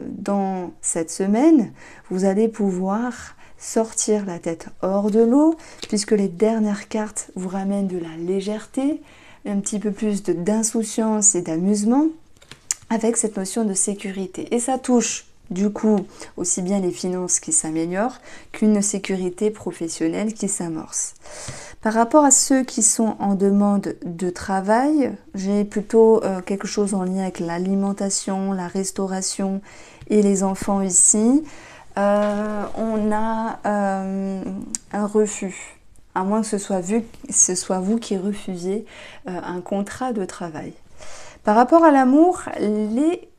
dans cette semaine, vous allez pouvoir sortir la tête hors de l'eau, puisque les dernières cartes vous ramènent de la légèreté, un petit peu plus d'insouciance et d'amusement, avec cette notion de sécurité. Et ça touche du coup aussi bien les finances qui s'améliorent qu'une sécurité professionnelle qui s'amorce. Par rapport à ceux qui sont en demande de travail, j'ai plutôt quelque chose en lien avec l'alimentation, la restauration et les enfants ici. On a un refus, à moins que ce soit vous qui refusiez un contrat de travail. Par rapport à l'amour, les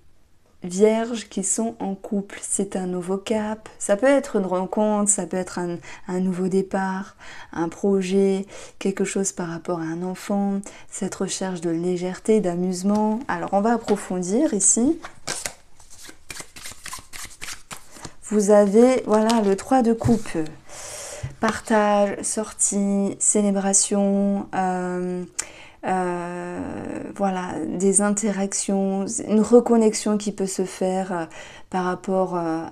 vierges qui sont en couple, c'est un nouveau cap. Ça peut être une rencontre, ça peut être un nouveau départ, un projet, quelque chose par rapport à un enfant, cette recherche de légèreté, d'amusement. Alors on va approfondir ici. Vous avez, voilà, le 3 de coupe. Partage, sortie, célébration, voilà, des interactions, une reconnexion qui peut se faire par rapport à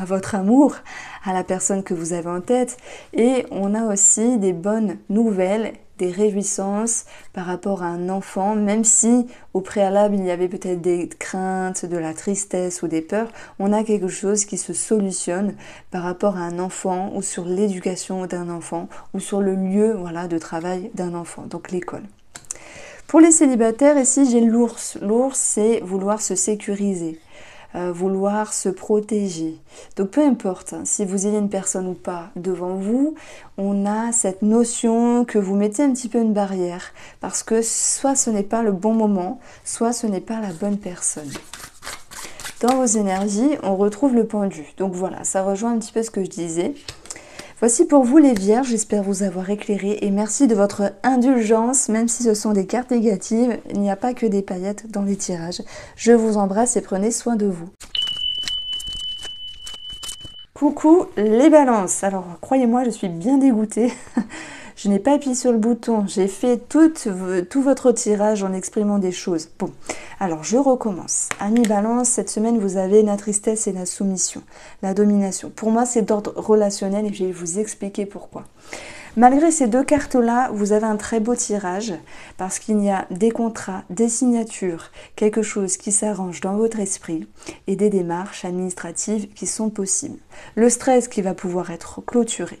votre amour, à la personne que vous avez en tête. Et on a aussi des bonnes nouvelles, des réjouissances par rapport à un enfant, même si au préalable il y avait peut-être des craintes, de la tristesse ou des peurs, on a quelque chose qui se solutionne par rapport à un enfant ou sur l'éducation d'un enfant ou sur le lieu, voilà, de travail d'un enfant, donc l'école. Pour les célibataires, ici j'ai l'ours. L'ours, c'est vouloir se sécuriser, vouloir se protéger. Donc peu importe si vous ayez une personne ou pas devant vous, on a cette notion que vous mettez un petit peu une barrière parce que soit ce n'est pas le bon moment, soit ce n'est pas la bonne personne. Dans vos énergies, on retrouve le pendu. Donc voilà, ça rejoint un petit peu ce que je disais. Voici pour vous les vierges, j'espère vous avoir éclairé et merci de votre indulgence, même si ce sont des cartes négatives, il n'y a pas que des paillettes dans les tirages. Je vous embrasse et prenez soin de vous. Coucou les balances, alors croyez-moi je suis bien dégoûtée, je n'ai pas appuyé sur le bouton, j'ai fait tout votre tirage en exprimant des choses. Bon, alors je recommence. Amis balance, cette semaine vous avez la tristesse et la soumission, la domination. Pour moi c'est d'ordre relationnel et je vais vous expliquer pourquoi. Malgré ces deux cartes-là, vous avez un très beau tirage parce qu'il y a des contrats, des signatures, quelque chose qui s'arrange dans votre esprit et des démarches administratives qui sont possibles. Le stress qui va pouvoir être clôturé.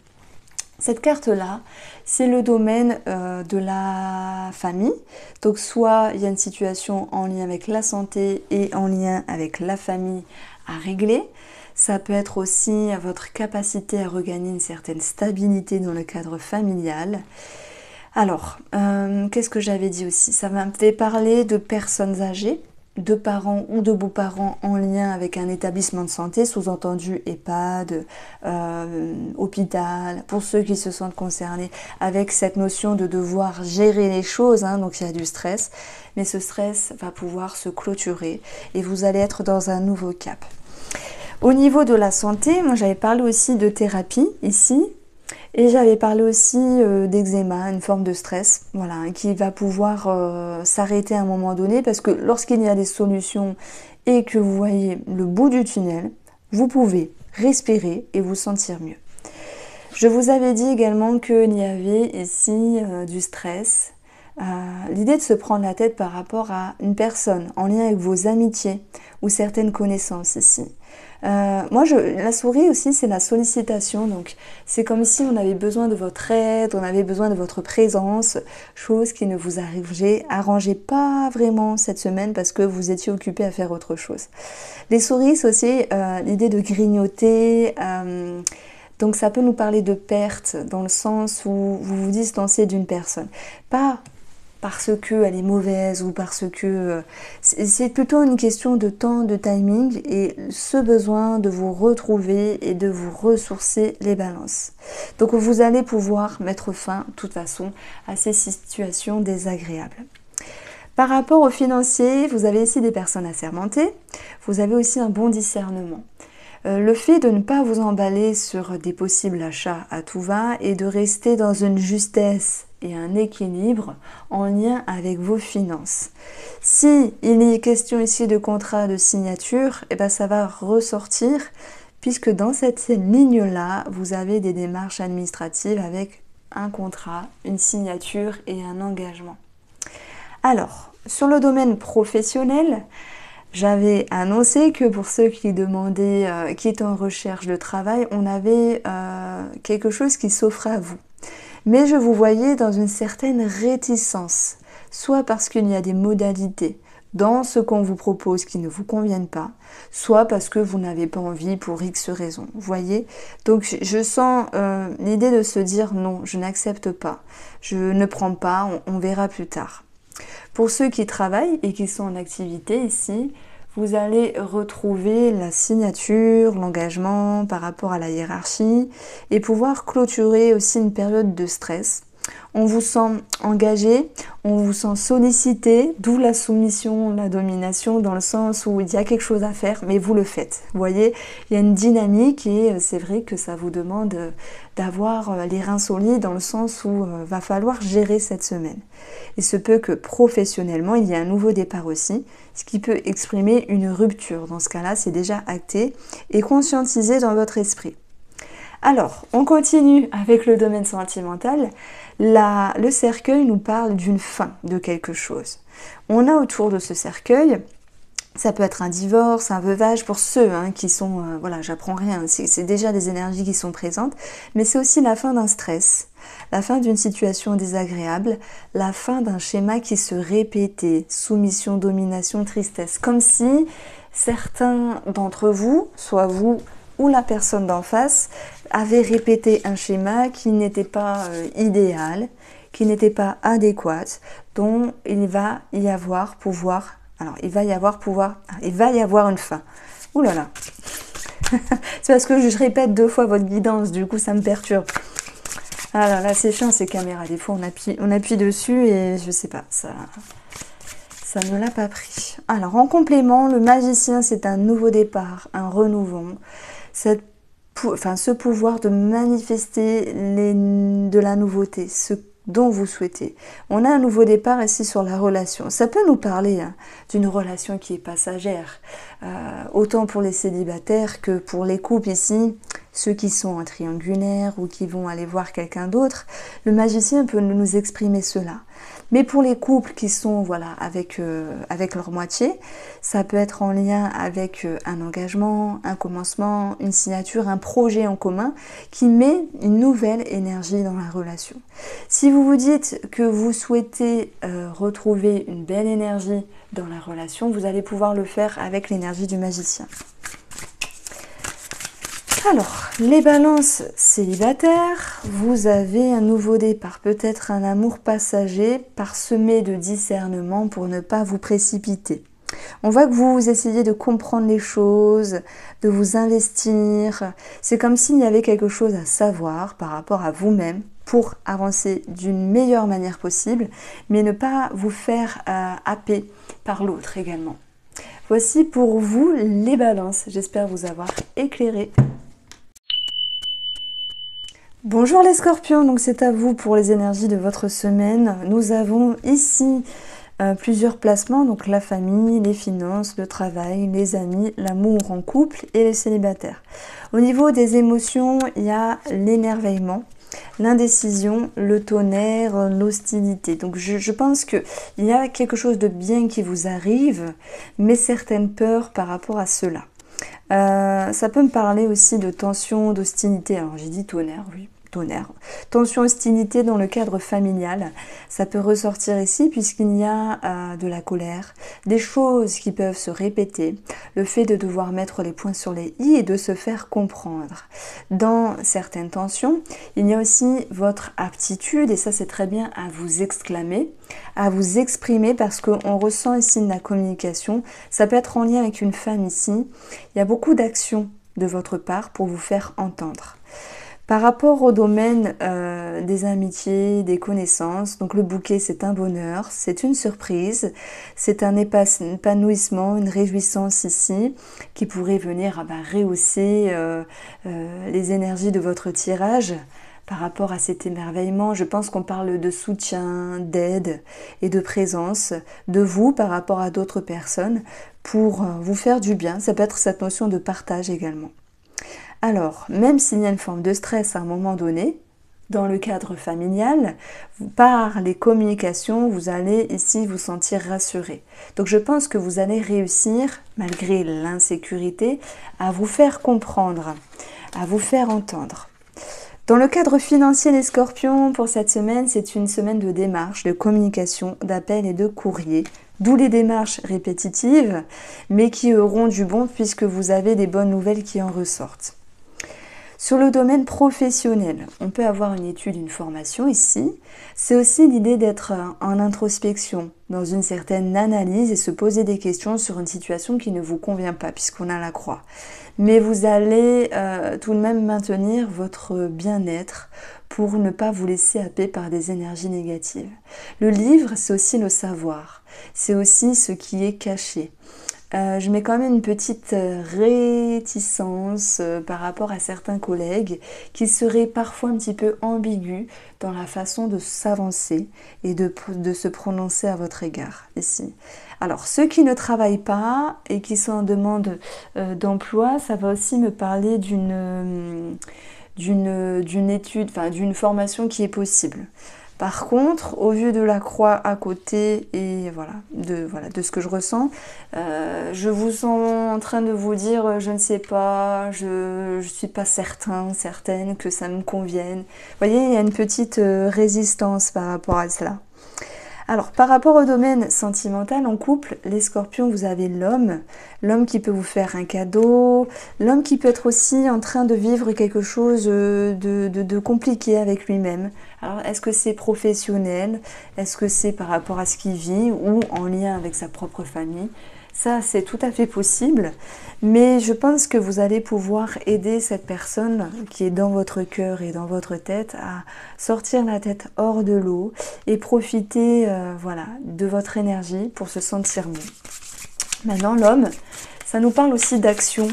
Cette carte-là, c'est le domaine de la famille. Donc soit il y a une situation en lien avec la santé et en lien avec la famille à régler. Ça peut être aussi votre capacité à regagner une certaine stabilité dans le cadre familial. Alors, qu'est-ce que j'avais dit aussi? Ça m'avait parlé de personnes âgées, de parents ou de beaux-parents en lien avec un établissement de santé, sous-entendu EHPAD, hôpital, pour ceux qui se sentent concernés, avec cette notion de devoir gérer les choses, hein, donc il y a du stress, mais ce stress va pouvoir se clôturer et vous allez être dans un nouveau cap. Au niveau de la santé, moi j'avais parlé aussi de thérapie ici, et j'avais parlé aussi d'eczéma, une forme de stress, voilà, hein, qui va pouvoir s'arrêter à un moment donné, parce que lorsqu'il y a des solutions et que vous voyez le bout du tunnel, vous pouvez respirer et vous sentir mieux. Je vous avais dit également qu'il y avait ici du stress, l'idée de se prendre la tête par rapport à une personne en lien avec vos amitiés ou certaines connaissances ici. La souris aussi, c'est la sollicitation, donc c'est comme si on avait besoin de votre aide, on avait besoin de votre présence, chose qui ne vous arrangeait pas vraiment cette semaine parce que vous étiez occupé à faire autre chose. Les souris, c'est aussi l'idée de grignoter, donc ça peut nous parler de perte dans le sens où vous vous distancez d'une personne. Pas parce qu'elle est mauvaise ou parce que... c'est plutôt une question de temps, de timing et ce besoin de vous retrouver et de vous ressourcer les balances. Donc vous allez pouvoir mettre fin, de toute façon, à ces situations désagréables. Par rapport aux financiers, vous avez ici des personnes assermentées, vous avez aussi un bon discernement. Le fait de ne pas vous emballer sur des possibles achats à tout va et de rester dans une justesse et un équilibre en lien avec vos finances. Si il est question ici de contrat de signature, eh ben ça va ressortir puisque dans cette ligne-là, vous avez des démarches administratives avec un contrat, une signature et un engagement. Alors, sur le domaine professionnel, j'avais annoncé que pour ceux qui demandaient, qui étaient en recherche de travail, on avait quelque chose qui s'offrait à vous. Mais je vous voyais dans une certaine réticence, soit parce qu'il y a des modalités dans ce qu'on vous propose qui ne vous conviennent pas, soit parce que vous n'avez pas envie pour X raisons. Vous voyez? Donc je sens l'idée de se dire non, je n'accepte pas, je ne prends pas, on verra plus tard. Pour ceux qui travaillent et qui sont en activité ici, vous allez retrouver la signature, l'engagement par rapport à la hiérarchie et pouvoir clôturer aussi une période de stress. On vous sent engagé, on vous sent sollicité, d'où la soumission, la domination, dans le sens où il y a quelque chose à faire, mais vous le faites. Vous voyez, il y a une dynamique et c'est vrai que ça vous demande d'avoir les reins solides dans le sens où va falloir gérer cette semaine. Il se peut que professionnellement, il y ait un nouveau départ aussi, ce qui peut exprimer une rupture. Dans ce cas-là, c'est déjà acté et conscientisé dans votre esprit. Alors, on continue avec le domaine sentimental. Le cercueil nous parle d'une fin de quelque chose. On a autour de ce cercueil, ça peut être un divorce, un veuvage pour ceux qui sont, voilà, j'apprends rien, c'est déjà des énergies qui sont présentes, mais c'est aussi la fin d'un stress, la fin d'une situation désagréable, la fin d'un schéma qui se répétait, soumission, domination, tristesse, comme si certains d'entre vous, soit vous ou la personne d'en face, avait répété un schéma qui n'était pas idéal, qui n'était pas adéquat, dont il va y avoir une fin. Ouh là là. C'est parce que je répète 2 fois votre guidance, du coup ça me perturbe. Ah là là, c'est chiant ces caméras, des fois on appuie dessus et je sais pas, ça ne l'a pas pris. Alors en complément, le magicien c'est un nouveau départ, un renouveau. Ce pouvoir de manifester de la nouveauté, ce dont vous souhaitez. On a un nouveau départ ici sur la relation. Ça peut nous parler d'une relation qui est passagère, autant pour les célibataires que pour les couples ici, ceux qui sont en triangulaire ou qui vont aller voir quelqu'un d'autre. Le magicien peut nous exprimer cela. Mais pour les couples qui sont avec leur moitié, ça peut être en lien avec un engagement, un commencement, une signature, un projet en commun qui met une nouvelle énergie dans la relation. Si vous vous dites que vous souhaitez retrouver une belle énergie dans la relation, vous allez pouvoir le faire avec l'énergie du magicien. Alors, les balances célibataires, vous avez un nouveau départ, peut-être un amour passager parsemé de discernement pour ne pas vous précipiter. On voit que vous essayez de comprendre les choses, de vous investir. C'est comme s'il y avait quelque chose à savoir par rapport à vous-même pour avancer d'une meilleure manière possible, mais ne pas vous faire happer par l'autre également. Voici pour vous les balances. J'espère vous avoir éclairé. Bonjour les scorpions, donc c'est à vous pour les énergies de votre semaine. Nous avons ici plusieurs placements, donc la famille, les finances, le travail, les amis, l'amour en couple et les célibataires. Au niveau des émotions, il y a l'émerveillement, l'indécision, le tonnerre, l'hostilité. Donc je pense qu'il y a quelque chose de bien qui vous arrive, mais certaines peurs par rapport à cela. Ça peut me parler aussi de tension, d'hostilité. Alors j'ai dit tonnerre, oui, tonnerre. Tension, hostilité dans le cadre familial. Ça peut ressortir ici puisqu'il y a de la colère, des choses qui peuvent se répéter, le fait de devoir mettre les points sur les i et de se faire comprendre. Dans certaines tensions, il y a aussi votre aptitude, et ça c'est très bien, à vous exclamer, à vous exprimer parce qu'on ressent ici de la communication. Ça peut être en lien avec une femme ici. Il y a beaucoup d'actions de votre part pour vous faire entendre. Par rapport au domaine des amitiés, des connaissances, donc le bouquet c'est un bonheur, c'est une surprise, c'est un épanouissement, une réjouissance ici qui pourrait venir rehausser les énergies de votre tirage par rapport à cet émerveillement. Je pense qu'on parle de soutien, d'aide et de présence de vous par rapport à d'autres personnes pour vous faire du bien. Ça peut être cette notion de partage également. Alors, même s'il y a une forme de stress à un moment donné, dans le cadre familial, par les communications, vous allez ici vous sentir rassuré. Donc je pense que vous allez réussir, malgré l'insécurité, à vous faire comprendre, à vous faire entendre. Dans le cadre financier, les scorpions, pour cette semaine, c'est une semaine de démarches, de communication, d'appels et de courriers. D'où les démarches répétitives, mais qui auront du bon puisque vous avez des bonnes nouvelles qui en ressortent. Sur le domaine professionnel, on peut avoir une étude, une formation ici. C'est aussi l'idée d'être en introspection, dans une certaine analyse et se poser des questions sur une situation qui ne vous convient pas puisqu'on a la croix. Mais vous allez tout de même maintenir votre bien-être pour ne pas vous laisser happer par des énergies négatives. Le livre, c'est aussi le savoir, c'est aussi ce qui est caché. Je mets quand même une petite réticence par rapport à certains collègues qui seraient parfois un petit peu ambigus dans la façon de s'avancer et de se prononcer à votre égard ici. Alors ceux qui ne travaillent pas et qui sont en demande d'emploi, ça va aussi me parler d'une étude, enfin d'une formation qui est possible. Par contre, au vu de la croix à côté et de ce que je ressens, je vous sens en train de vous dire je ne sais pas, je ne suis pas certaine que ça me convienne. Vous voyez, il y a une petite résistance par rapport à cela. Alors, par rapport au domaine sentimental, en couple, les scorpions, vous avez l'homme qui peut vous faire un cadeau, l'homme qui peut être aussi en train de vivre quelque chose de compliqué avec lui-même. Alors, est-ce que c'est professionnel? Est-ce que c'est par rapport à ce qu'il vit ou en lien avec sa propre famille? Ça, c'est tout à fait possible, mais je pense que vous allez pouvoir aider cette personne qui est dans votre cœur et dans votre tête à sortir la tête hors de l'eau et profiter de votre énergie pour se sentir mieux. Maintenant, l'homme, ça nous parle aussi d'action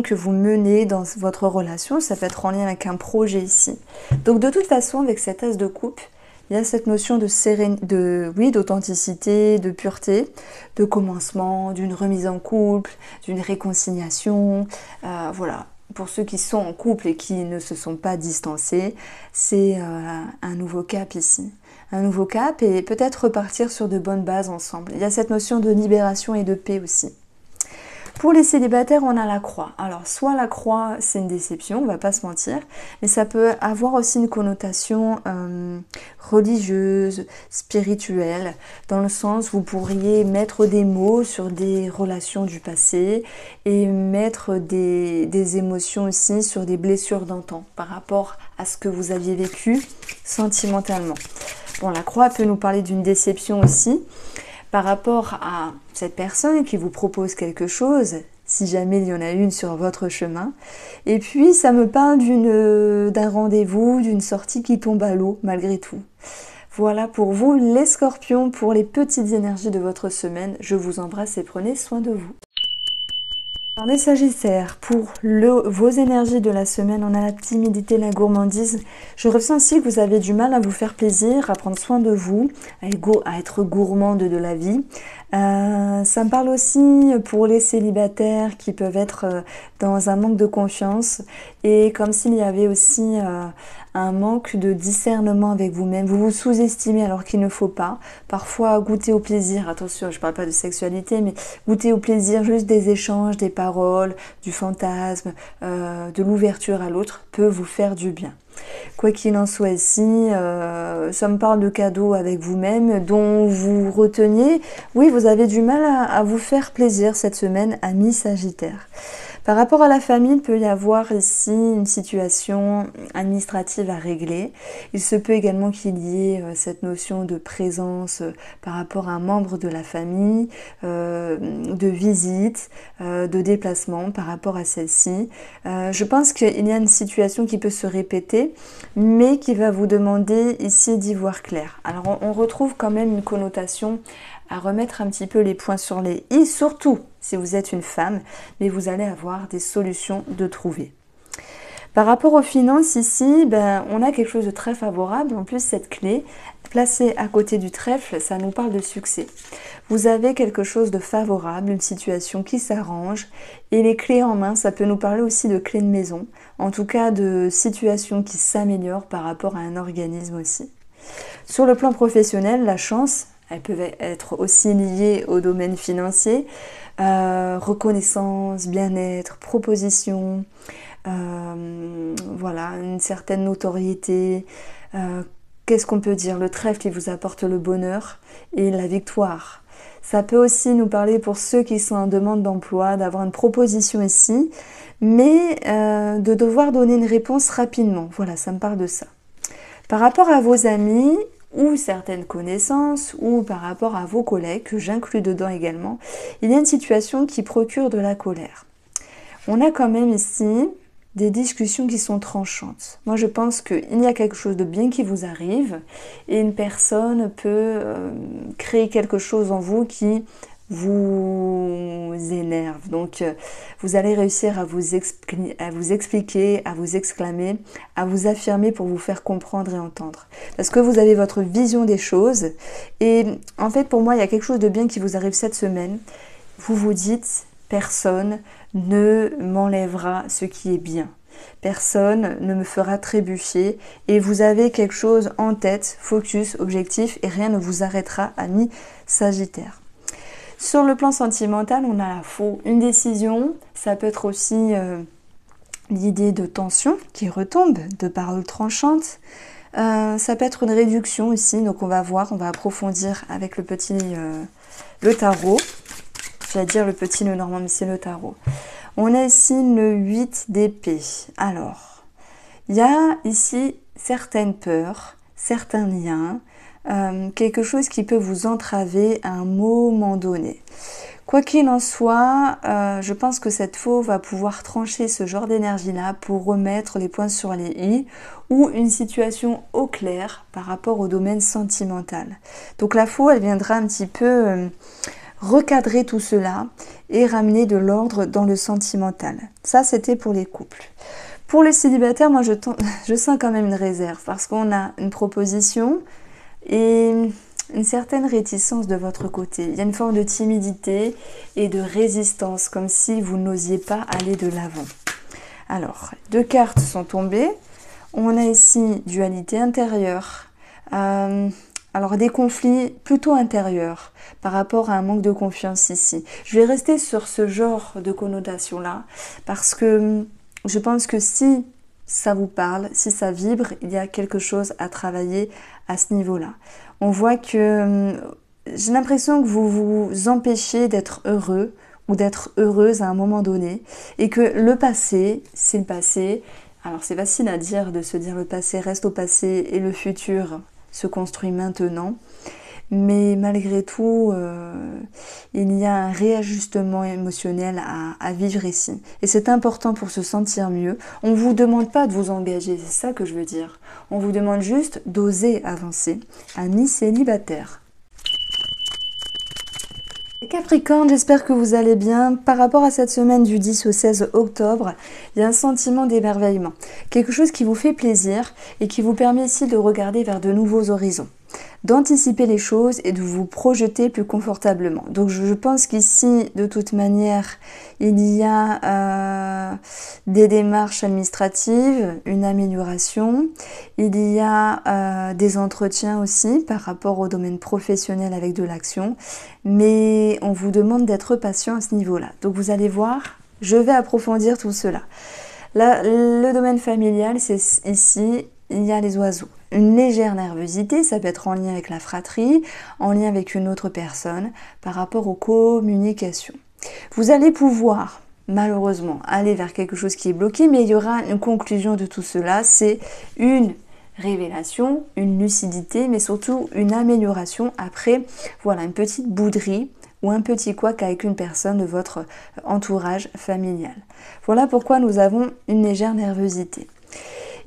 que vous menez dans votre relation. Ça peut être en lien avec un projet ici. Donc, de toute façon, avec cet as de coupe, il y a cette notion d'authenticité, de pureté, de commencement, d'une remise en couple, d'une réconciliation. Voilà. Pour ceux qui sont en couple et qui ne se sont pas distancés, c'est un nouveau cap ici. Un nouveau cap et peut-être repartir sur de bonnes bases ensemble. Il y a cette notion de libération et de paix aussi. Pour les célibataires, on a la croix. Alors, soit la croix, c'est une déception, on va pas se mentir, mais ça peut avoir aussi une connotation religieuse, spirituelle, dans le sens où vous pourriez mettre des mots sur des relations du passé et mettre des émotions aussi sur des blessures d'antan par rapport à ce que vous aviez vécu sentimentalement. Bon, la croix peut nous parler d'une déception aussi, par rapport à cette personne qui vous propose quelque chose, si jamais il y en a une sur votre chemin. Et puis, ça me parle d'un rendez-vous, d'une sortie qui tombe à l'eau, malgré tout. Voilà pour vous, les scorpions, pour les petites énergies de votre semaine. Je vous embrasse et prenez soin de vous. Alors les Sagittaires, pour vos énergies de la semaine, on a la timidité, la gourmandise. Je ressens aussi que vous avez du mal à vous faire plaisir, à prendre soin de vous, à être gourmande de la vie. Ça me parle aussi pour les célibataires qui peuvent être dans un manque de confiance et comme s'il y avait aussi un manque de discernement avec vous-même. Vous vous sous-estimez alors qu'il ne faut pas. Parfois, goûter au plaisir, attention, je ne parle pas de sexualité, mais goûter au plaisir juste des échanges, des paroles, du fantasme, de l'ouverture à l'autre peut vous faire du bien. Quoi qu'il en soit ici, ça me parle de cadeaux avec vous-même dont vous reteniez. Oui, vous avez du mal à vous faire plaisir cette semaine, amis Sagittaires. Par rapport à la famille, il peut y avoir ici une situation administrative à régler. Il se peut également qu'il y ait cette notion de présence par rapport à un membre de la famille, de visite, de déplacement par rapport à celle-ci. Je pense qu'il y a une situation qui peut se répéter, mais qui va vous demander ici d'y voir clair. Alors on retrouve quand même une connotation à remettre un petit peu les points sur les i, surtout si vous êtes une femme, mais vous allez avoir des solutions de trouver. Par rapport aux finances, ici, ben, on a quelque chose de très favorable. En plus, cette clé, placée à côté du trèfle, ça nous parle de succès. Vous avez quelque chose de favorable, une situation qui s'arrange. Et les clés en main, ça peut nous parler aussi de clés de maison. En tout cas, de situations qui s'améliorent par rapport à un organisme aussi. Sur le plan professionnel, la chance, elle peut être aussi liée au domaine financier. Reconnaissance, bien-être, proposition, voilà, une certaine notoriété. Qu'est-ce qu'on peut dire? Le trèfle qui vous apporte le bonheur et la victoire. Ça peut aussi nous parler pour ceux qui sont en demande d'emploi, d'avoir une proposition ici, mais de devoir donner une réponse rapidement. Voilà, ça me parle de ça. Par rapport à vos amis ou certaines connaissances ou par rapport à vos collègues, que j'inclus dedans également, il y a une situation qui procure de la colère. On a quand même ici des discussions qui sont tranchantes. Moi, je pense qu'il y a quelque chose de bien qui vous arrive et une personne peut créer quelque chose en vous qui vous énerve. Donc, vous allez réussir à vous expliquer, à vous exclamer, à vous affirmer pour vous faire comprendre et entendre. Parce que vous avez votre vision des choses. Et en fait, pour moi, il y a quelque chose de bien qui vous arrive cette semaine. Vous vous dites, personne ne m'enlèvera ce qui est bien. Personne ne me fera trébucher. Et vous avez quelque chose en tête, focus, objectif, et rien ne vous arrêtera, ami Sagittaire. Sur le plan sentimental, on a la faux, une décision. Ça peut être aussi l'idée de tension qui retombe, de paroles tranchantes. Ça peut être une réduction ici, donc on va voir, on va approfondir avec le petit, le tarot. J'allais dire le petit le normand, mais c'est le tarot. On a ici le 8 d'épée. Alors, il y a ici certaines peurs, certains liens, quelque chose qui peut vous entraver à un moment donné. Quoi qu'il en soit, je pense que cette faux va pouvoir trancher ce genre d'énergie-là pour remettre les points sur les i ou une situation au clair par rapport au domaine sentimental. Donc la faux, elle viendra un petit peu recadrer tout cela et ramener de l'ordre dans le sentimental. Ça, c'était pour les couples. Pour les célibataires, moi, je sens quand même une réserve parce qu'on a une proposition et une certaine réticence de votre côté. Il y a une forme de timidité et de résistance, comme si vous n'osiez pas aller de l'avant. Alors, 2 cartes sont tombées. On a ici dualité intérieure. Alors, des conflits plutôt intérieurs par rapport à un manque de confiance ici. Je vais rester sur ce genre de connotation-là parce que je pense que si ça vous parle, si ça vibre, il y a quelque chose à travailler à ce niveau-là. On voit que j'ai l'impression que vous vous empêchez d'être heureux ou d'être heureuse à un moment donné et que le passé, c'est le passé. Alors c'est facile à dire de se dire le passé reste au passé et le futur se construit maintenant. Mais malgré tout, il y a un réajustement émotionnel à vivre ici. Et c'est important pour se sentir mieux. On ne vous demande pas de vous engager, c'est ça que je veux dire. On vous demande juste d'oser avancer. Amis célibataires. Capricorne, j'espère que vous allez bien. Par rapport à cette semaine du 10 au 16 octobre, il y a un sentiment d'émerveillement. Quelque chose qui vous fait plaisir et qui vous permet ici de regarder vers de nouveaux horizons, d'anticiper les choses et de vous projeter plus confortablement. Donc je pense qu'ici, de toute manière, il y a des démarches administratives, une amélioration, il y a des entretiens aussi par rapport au domaine professionnel avec de l'action, mais on vous demande d'être patient à ce niveau-là. Donc vous allez voir, je vais approfondir tout cela. Là, le domaine familial, c'est ici, il y a les oiseaux. Une légère nervosité, ça peut être en lien avec la fratrie, en lien avec une autre personne, par rapport aux communications. Vous allez pouvoir, malheureusement, aller vers quelque chose qui est bloqué, mais il y aura une conclusion de tout cela, c'est une révélation, une lucidité, mais surtout une amélioration après, voilà, une petite bouderie ou un petit couac avec une personne de votre entourage familial. Voilà pourquoi nous avons une légère nervosité.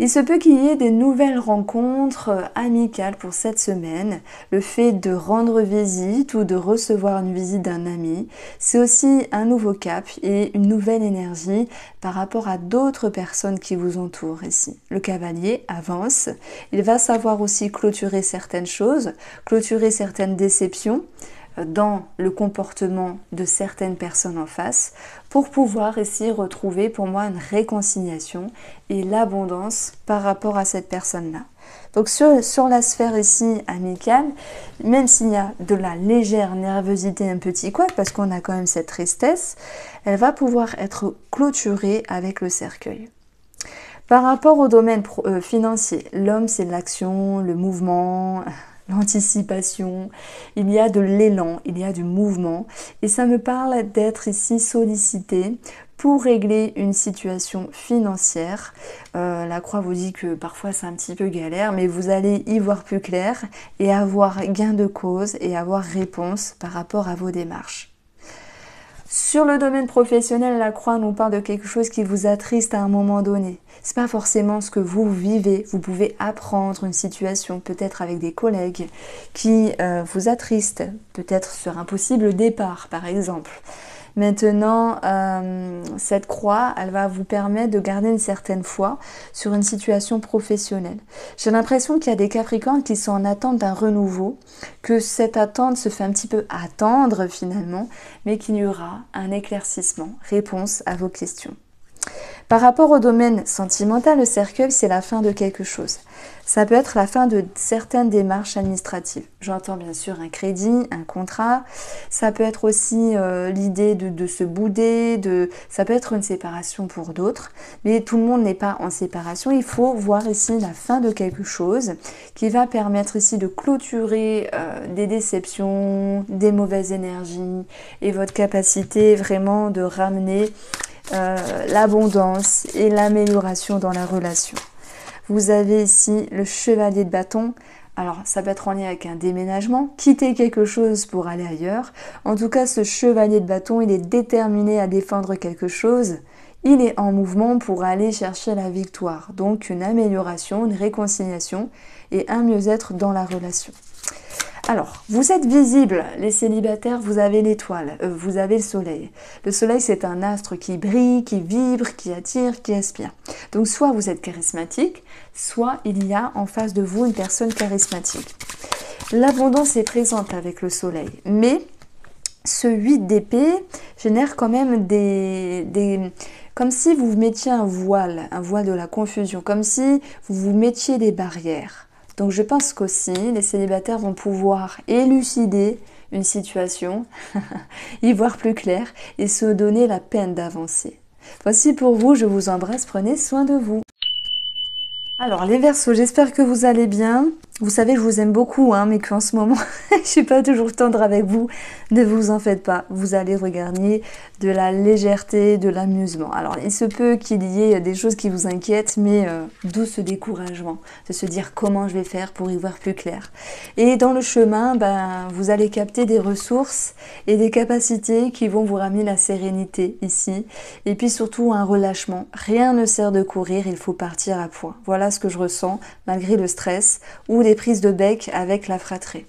Il se peut qu'il y ait des nouvelles rencontres amicales pour cette semaine. Le fait de rendre visite ou de recevoir une visite d'un ami, c'est aussi un nouveau cap et une nouvelle énergie par rapport à d'autres personnes qui vous entourent ici. Le cavalier avance, il va savoir aussi clôturer certaines choses, clôturer certaines déceptions dans le comportement de certaines personnes en face pour pouvoir ici retrouver pour moi une réconciliation et l'abondance par rapport à cette personne-là. Donc sur la sphère ici amicale, même s'il y a de la légère nervosité, un petit couac, parce qu'on a quand même cette tristesse, elle va pouvoir être clôturée avec le cercueil. Par rapport au domaine financier, l'homme c'est l'action, le mouvement, l'anticipation, il y a de l'élan, il y a du mouvement et ça me parle d'être ici sollicité pour régler une situation financière. La croix vous dit que parfois c'est un petit peu galère, mais vous allez y voir plus clair et avoir gain de cause et avoir réponse par rapport à vos démarches. Sur le domaine professionnel, la croix nous parle de quelque chose qui vous attriste à un moment donné. C'est pas forcément ce que vous vivez. Vous pouvez apprendre une situation, peut-être avec des collègues, qui vous attristent, peut-être sur un possible départ, par exemple. Maintenant, cette croix, elle va vous permettre de garder une certaine foi sur une situation professionnelle. J'ai l'impression qu'il y a des Capricornes qui sont en attente d'un renouveau, que cette attente se fait un petit peu attendre finalement, mais qu'il y aura un éclaircissement, réponse à vos questions. Par rapport au domaine sentimental, le cercueil, c'est la fin de quelque chose. Ça peut être la fin de certaines démarches administratives. J'entends bien sûr un crédit, un contrat. Ça peut être aussi l'idée de se bouder. Ça peut être une séparation pour d'autres. Mais tout le monde n'est pas en séparation. Il faut voir ici la fin de quelque chose qui va permettre ici de clôturer des déceptions, des mauvaises énergies et votre capacité vraiment de ramener l'abondance et l'amélioration dans la relation. Vous avez ici le chevalier de bâton. Alors, ça peut être en lien avec un déménagement, quitter quelque chose pour aller ailleurs. En tout cas, ce chevalier de bâton, il est déterminé à défendre quelque chose. Il est en mouvement pour aller chercher la victoire. Donc, une amélioration, une réconciliation et un mieux-être dans la relation. Alors, vous êtes visible, les célibataires, vous avez l'étoile, vous avez le soleil. Le soleil, c'est un astre qui brille, qui vibre, qui attire, qui aspire. Donc, soit vous êtes charismatique, soit il y a en face de vous une personne charismatique. L'abondance est présente avec le soleil, mais ce 8 d'épée génère quand même comme si vous mettiez un voile de la confusion, comme si vous vous mettiez des barrières. Donc je pense qu'aussi, les célibataires vont pouvoir élucider une situation, y voir plus clair et se donner la peine d'avancer. Voici pour vous, je vous embrasse, prenez soin de vous. Alors les Verseaux, j'espère que vous allez bien. Vous savez, je vous aime beaucoup, mais qu'en ce moment, je suis pas toujours tendre avec vous. Ne vous en faites pas. Vous allez regagner de la légèreté, de l'amusement. Alors, il se peut qu'il y ait des choses qui vous inquiètent, mais d'où ce découragement, de se dire comment je vais faire pour y voir plus clair. Et dans le chemin, vous allez capter des ressources et des capacités qui vont vous ramener la sérénité ici. Et puis surtout un relâchement. Rien ne sert de courir, il faut partir à point. Voilà ce que je ressens, malgré le stress ou des prises de bec avec la fratrie.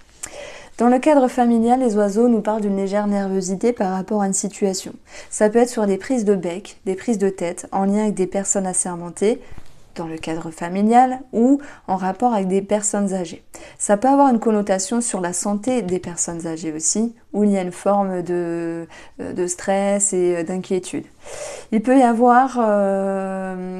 Dans le cadre familial, les oiseaux nous parlent d'une légère nervosité par rapport à une situation. Ça peut être sur des prises de bec, des prises de tête, en lien avec des personnes assermentées, dans le cadre familial ou en rapport avec des personnes âgées. Ça peut avoir une connotation sur la santé des personnes âgées aussi, où il y a une forme de stress et d'inquiétude. Il peut y avoir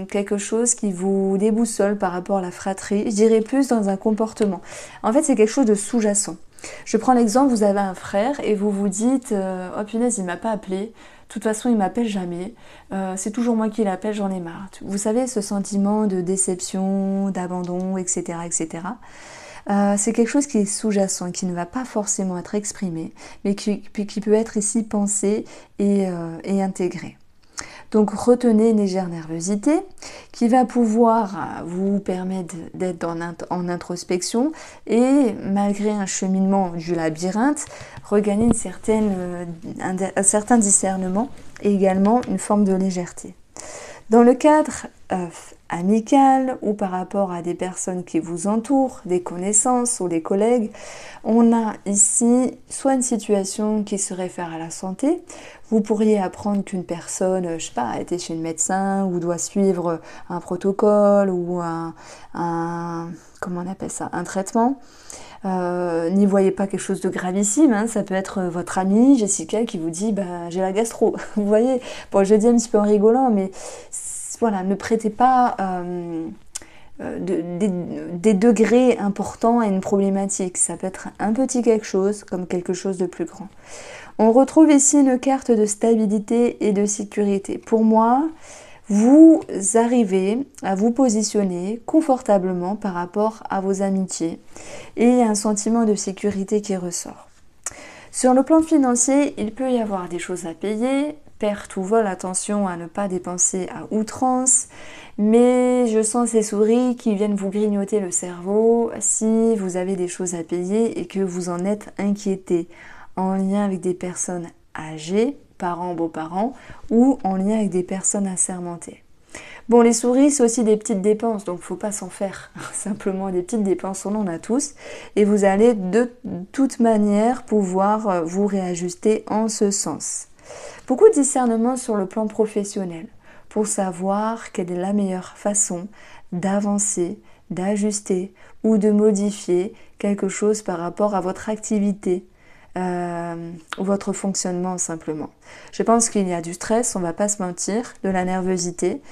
quelque chose qui vous déboussole par rapport à la fratrie, je dirais plus dans un comportement. En fait, c'est quelque chose de sous-jacent. Je prends l'exemple, vous avez un frère et vous vous dites « Oh punaise, il m'a pas appelé, de toute façon il m'appelle jamais, c'est toujours moi qui l'appelle, j'en ai marre. » Vous savez, ce sentiment de déception, d'abandon, etc. etc. C'est quelque chose qui est sous-jacent, qui ne va pas forcément être exprimé, mais qui peut être ici pensé et intégré. Donc retenez une légère nervosité qui va pouvoir vous permettre d'être en introspection et malgré un cheminement du labyrinthe, regagner un certain discernement et également une forme de légèreté. Dans le cadre amicale ou par rapport à des personnes qui vous entourent, des connaissances ou des collègues. On a ici soit une situation qui se réfère à la santé. Vous pourriez apprendre qu'une personne, je sais pas, a été chez le médecin ou doit suivre un protocole ou comment on appelle ça, un traitement. N'y voyez pas quelque chose de gravissime, hein. Ça peut être votre amie Jessica qui vous dit bah, j'ai la gastro. Vous voyez, bon, je le dis un petit peu en rigolant, mais voilà, ne prêtez pas des degrés importants à une problématique. Ça peut être un petit quelque chose comme quelque chose de plus grand. On retrouve ici une carte de stabilité et de sécurité. Pour moi, vous arrivez à vous positionner confortablement par rapport à vos amitiés et il y a un sentiment de sécurité qui ressort. Sur le plan financier, il peut y avoir des choses à payer, perte ou vol, attention à ne pas dépenser à outrance, mais je sens ces souris qui viennent vous grignoter le cerveau si vous avez des choses à payer et que vous en êtes inquiété en lien avec des personnes âgées, parents, beaux-parents, ou en lien avec des personnes assermentées. Bon, les souris, c'est aussi des petites dépenses, donc faut pas s'en faire. Simplement des petites dépenses, on en a tous. Et vous allez de toute manière pouvoir vous réajuster en ce sens. Beaucoup de discernement sur le plan professionnel pour savoir quelle est la meilleure façon d'avancer, d'ajuster ou de modifier quelque chose par rapport à votre activité. Ou votre fonctionnement simplement. Je pense qu'il y a du stress, on va pas se mentir, de la nervosité,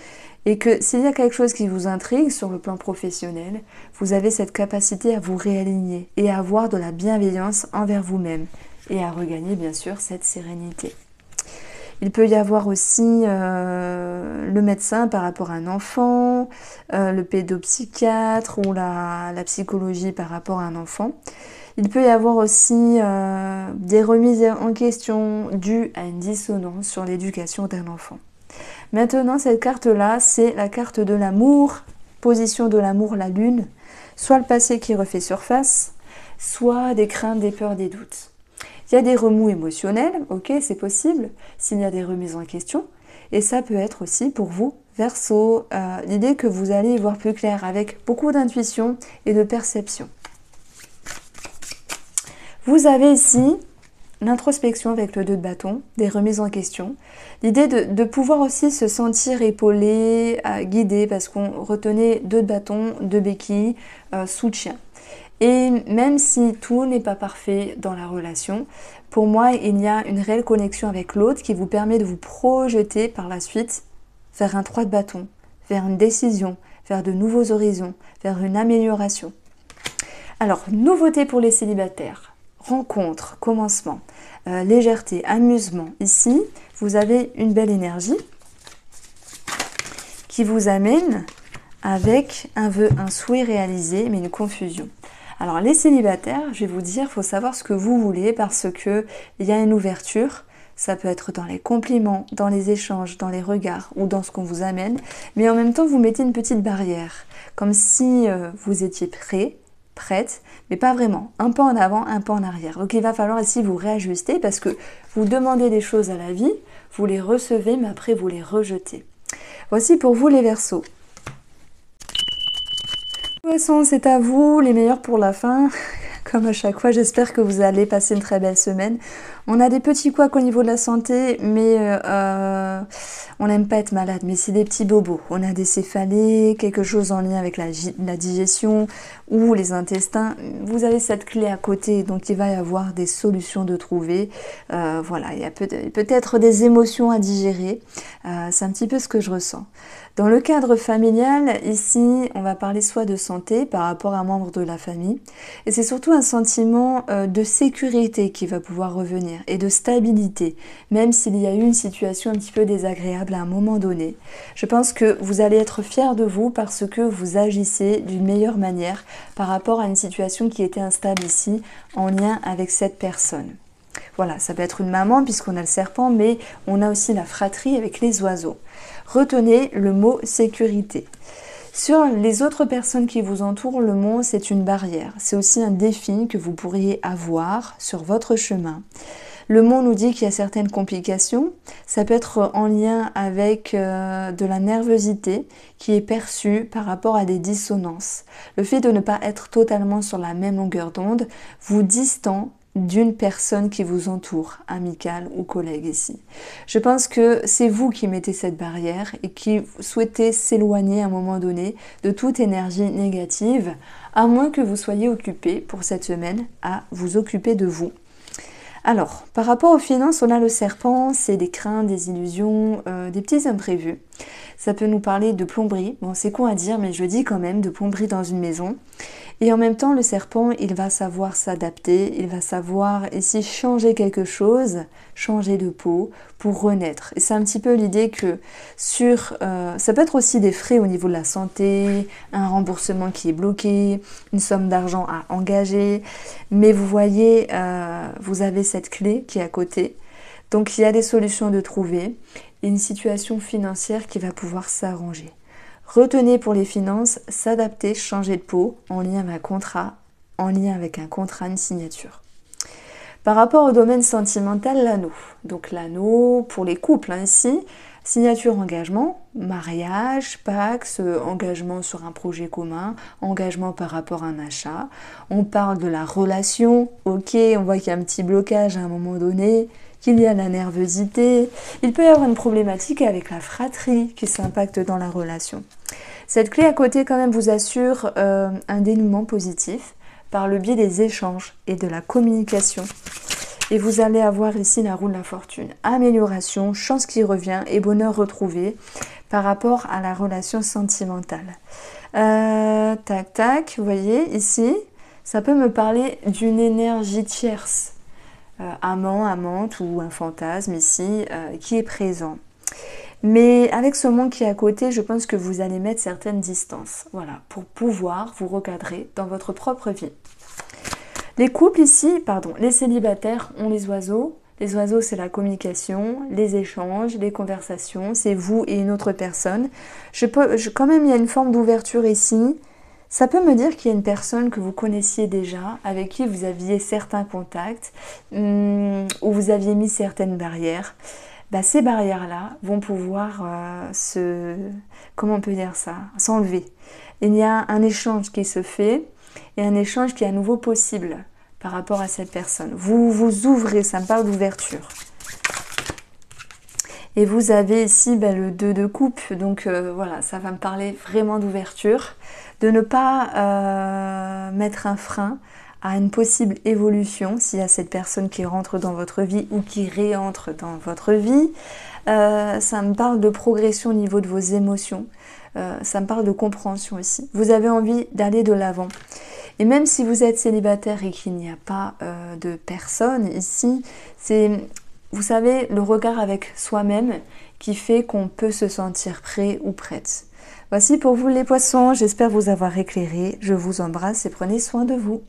et que s'il y a quelque chose qui vous intrigue sur le plan professionnel, vous avez cette capacité à vous réaligner et à avoir de la bienveillance envers vous-même et à regagner bien sûr cette sérénité. Il peut y avoir aussi le médecin par rapport à un enfant, le pédopsychiatre ou la psychologie par rapport à un enfant. Il peut y avoir aussi des remises en question dues à une dissonance sur l'éducation d'un enfant. Maintenant, cette carte-là, c'est la carte de l'amour, position de l'amour, la lune, soit le passé qui refait surface, soit des craintes, des peurs, des doutes. Il y a des remous émotionnels, ok, c'est possible, s'il y a des remises en question, et ça peut être aussi pour vous, Verseau, l'idée que vous allez y voir plus clair avec beaucoup d'intuition et de perception. Vous avez ici l'introspection avec le 2 de bâton, des remises en question, l'idée de pouvoir aussi se sentir épaulé, guidé, parce qu'on retenait 2 de bâton, 2 béquilles, soutien. Et même si tout n'est pas parfait dans la relation, pour moi, il y a une réelle connexion avec l'autre qui vous permet de vous projeter par la suite vers un 3 de bâton, vers une décision, vers de nouveaux horizons, vers une amélioration. Alors, nouveauté pour les célibataires. Rencontre, commencement, légèreté, amusement. Ici, vous avez une belle énergie qui vous amène avec un vœu, un souhait réalisé, mais une confusion. Alors les célibataires, je vais vous dire, il faut savoir ce que vous voulez parce que il y a une ouverture. Ça peut être dans les compliments, dans les échanges, dans les regards ou dans ce qu'on vous amène. Mais en même temps, vous mettez une petite barrière, comme si vous étiez prête, mais pas vraiment. Un pas en avant, un pas en arrière. Donc il va falloir ici vous réajuster parce que vous demandez des choses à la vie, vous les recevez, mais après vous les rejetez. Voici pour vous les Verseaux. De toute façon, c'est à vous, les meilleurs pour la fin. Comme à chaque fois, j'espère que vous allez passer une très belle semaine. On a des petits couacs au niveau de la santé, mais on n'aime pas être malade, mais c'est des petits bobos. On a des céphalées, quelque chose en lien avec la digestion ou les intestins. Vous avez cette clé à côté, donc il va y avoir des solutions de trouver. Voilà, il y a peut-être des émotions à digérer. C'est un petit peu ce que je ressens. Dans le cadre familial, ici, on va parler soit de santé par rapport à un membre de la famille, et c'est surtout un sentiment de sécurité qui va pouvoir revenir et de stabilité, même s'il y a eu une situation un petit peu désagréable à un moment donné. Je pense que vous allez être fiers de vous parce que vous agissez d'une meilleure manière par rapport à une situation qui était instable ici en lien avec cette personne. Voilà, ça peut être une maman puisqu'on a le serpent, mais on a aussi la fratrie avec les oiseaux. Retenez le mot sécurité. Sur les autres personnes qui vous entourent, le mot c'est une barrière. C'est aussi un défi que vous pourriez avoir sur votre chemin. Le monde nous dit qu'il y a certaines complications. Ça peut être en lien avec de la nervosité qui est perçue par rapport à des dissonances. Le fait de ne pas être totalement sur la même longueur d'onde vous distend d'une personne qui vous entoure, amicale ou collègue ici. Je pense que c'est vous qui mettez cette barrière et qui souhaitez s'éloigner à un moment donné de toute énergie négative, à moins que vous soyez occupé pour cette semaine à vous occuper de vous. Alors, par rapport aux finances, on a le serpent, c'est des craintes, des illusions, des petits imprévus. Ça peut nous parler de plomberie, bon c'est con à dire mais je dis quand même de plomberie dans une maison. Et en même temps, le serpent, il va savoir s'adapter, il va savoir ici changer quelque chose, changer de peau pour renaître. Et c'est un petit peu l'idée que ça peut être aussi des frais au niveau de la santé, un remboursement qui est bloqué, une somme d'argent à engager. Mais vous voyez, vous avez cette clé qui est à côté. Donc il y a des solutions de trouver et une situation financière qui va pouvoir s'arranger. Retenez pour les finances, s'adapter, changer de peau en lien avec un contrat, une signature. Par rapport au domaine sentimental, l'anneau. Donc l'anneau pour les couples ici, signature, engagement, mariage, pax, engagement sur un projet commun, engagement par rapport à un achat. On parle de la relation, ok, on voit qu'il y a un petit blocage à un moment donné, qu'il y a la nervosité. Il peut y avoir une problématique avec la fratrie qui s'impacte dans la relation. Cette clé à côté quand même vous assure un dénouement positif par le biais des échanges et de la communication. Et vous allez avoir ici la roue de la fortune. Amélioration, chance qui revient et bonheur retrouvé par rapport à la relation sentimentale. Tac, tac, vous voyez ici, ça peut me parler d'une énergie tierce. Amant, amante ou un fantasme ici qui est présent. Mais avec ce monde qui est à côté, je pense que vous allez mettre certaines distances, voilà, pour pouvoir vous recadrer dans votre propre vie. Les couples ici, les célibataires ont les oiseaux. Les oiseaux, c'est la communication, les échanges, les conversations, c'est vous et une autre personne. Quand même, il y a une forme d'ouverture ici. Ça peut me dire qu'il y a une personne que vous connaissiez déjà, avec qui vous aviez certains contacts, où vous aviez mis certaines barrières. Ces barrières-là vont pouvoir s'enlever. Il y a un échange qui se fait et un échange qui est à nouveau possible par rapport à cette personne. Vous vous ouvrez, ça me parle d'ouverture. Et vous avez ici le 2 de coupe, donc voilà, ça va me parler vraiment d'ouverture, de ne pas mettre un frein à une possible évolution s'il y a cette personne qui rentre dans votre vie ou qui réentre dans votre vie. Ça me parle de progression au niveau de vos émotions, ça me parle de compréhension aussi. Vous avez envie d'aller de l'avant. Et même si vous êtes célibataire et qu'il n'y a pas de personne ici, c'est, vous savez, le regard avec soi-même qui fait qu'on peut se sentir prêt ou prête. Voici pour vous les poissons, j'espère vous avoir éclairé. Je vous embrasse et prenez soin de vous.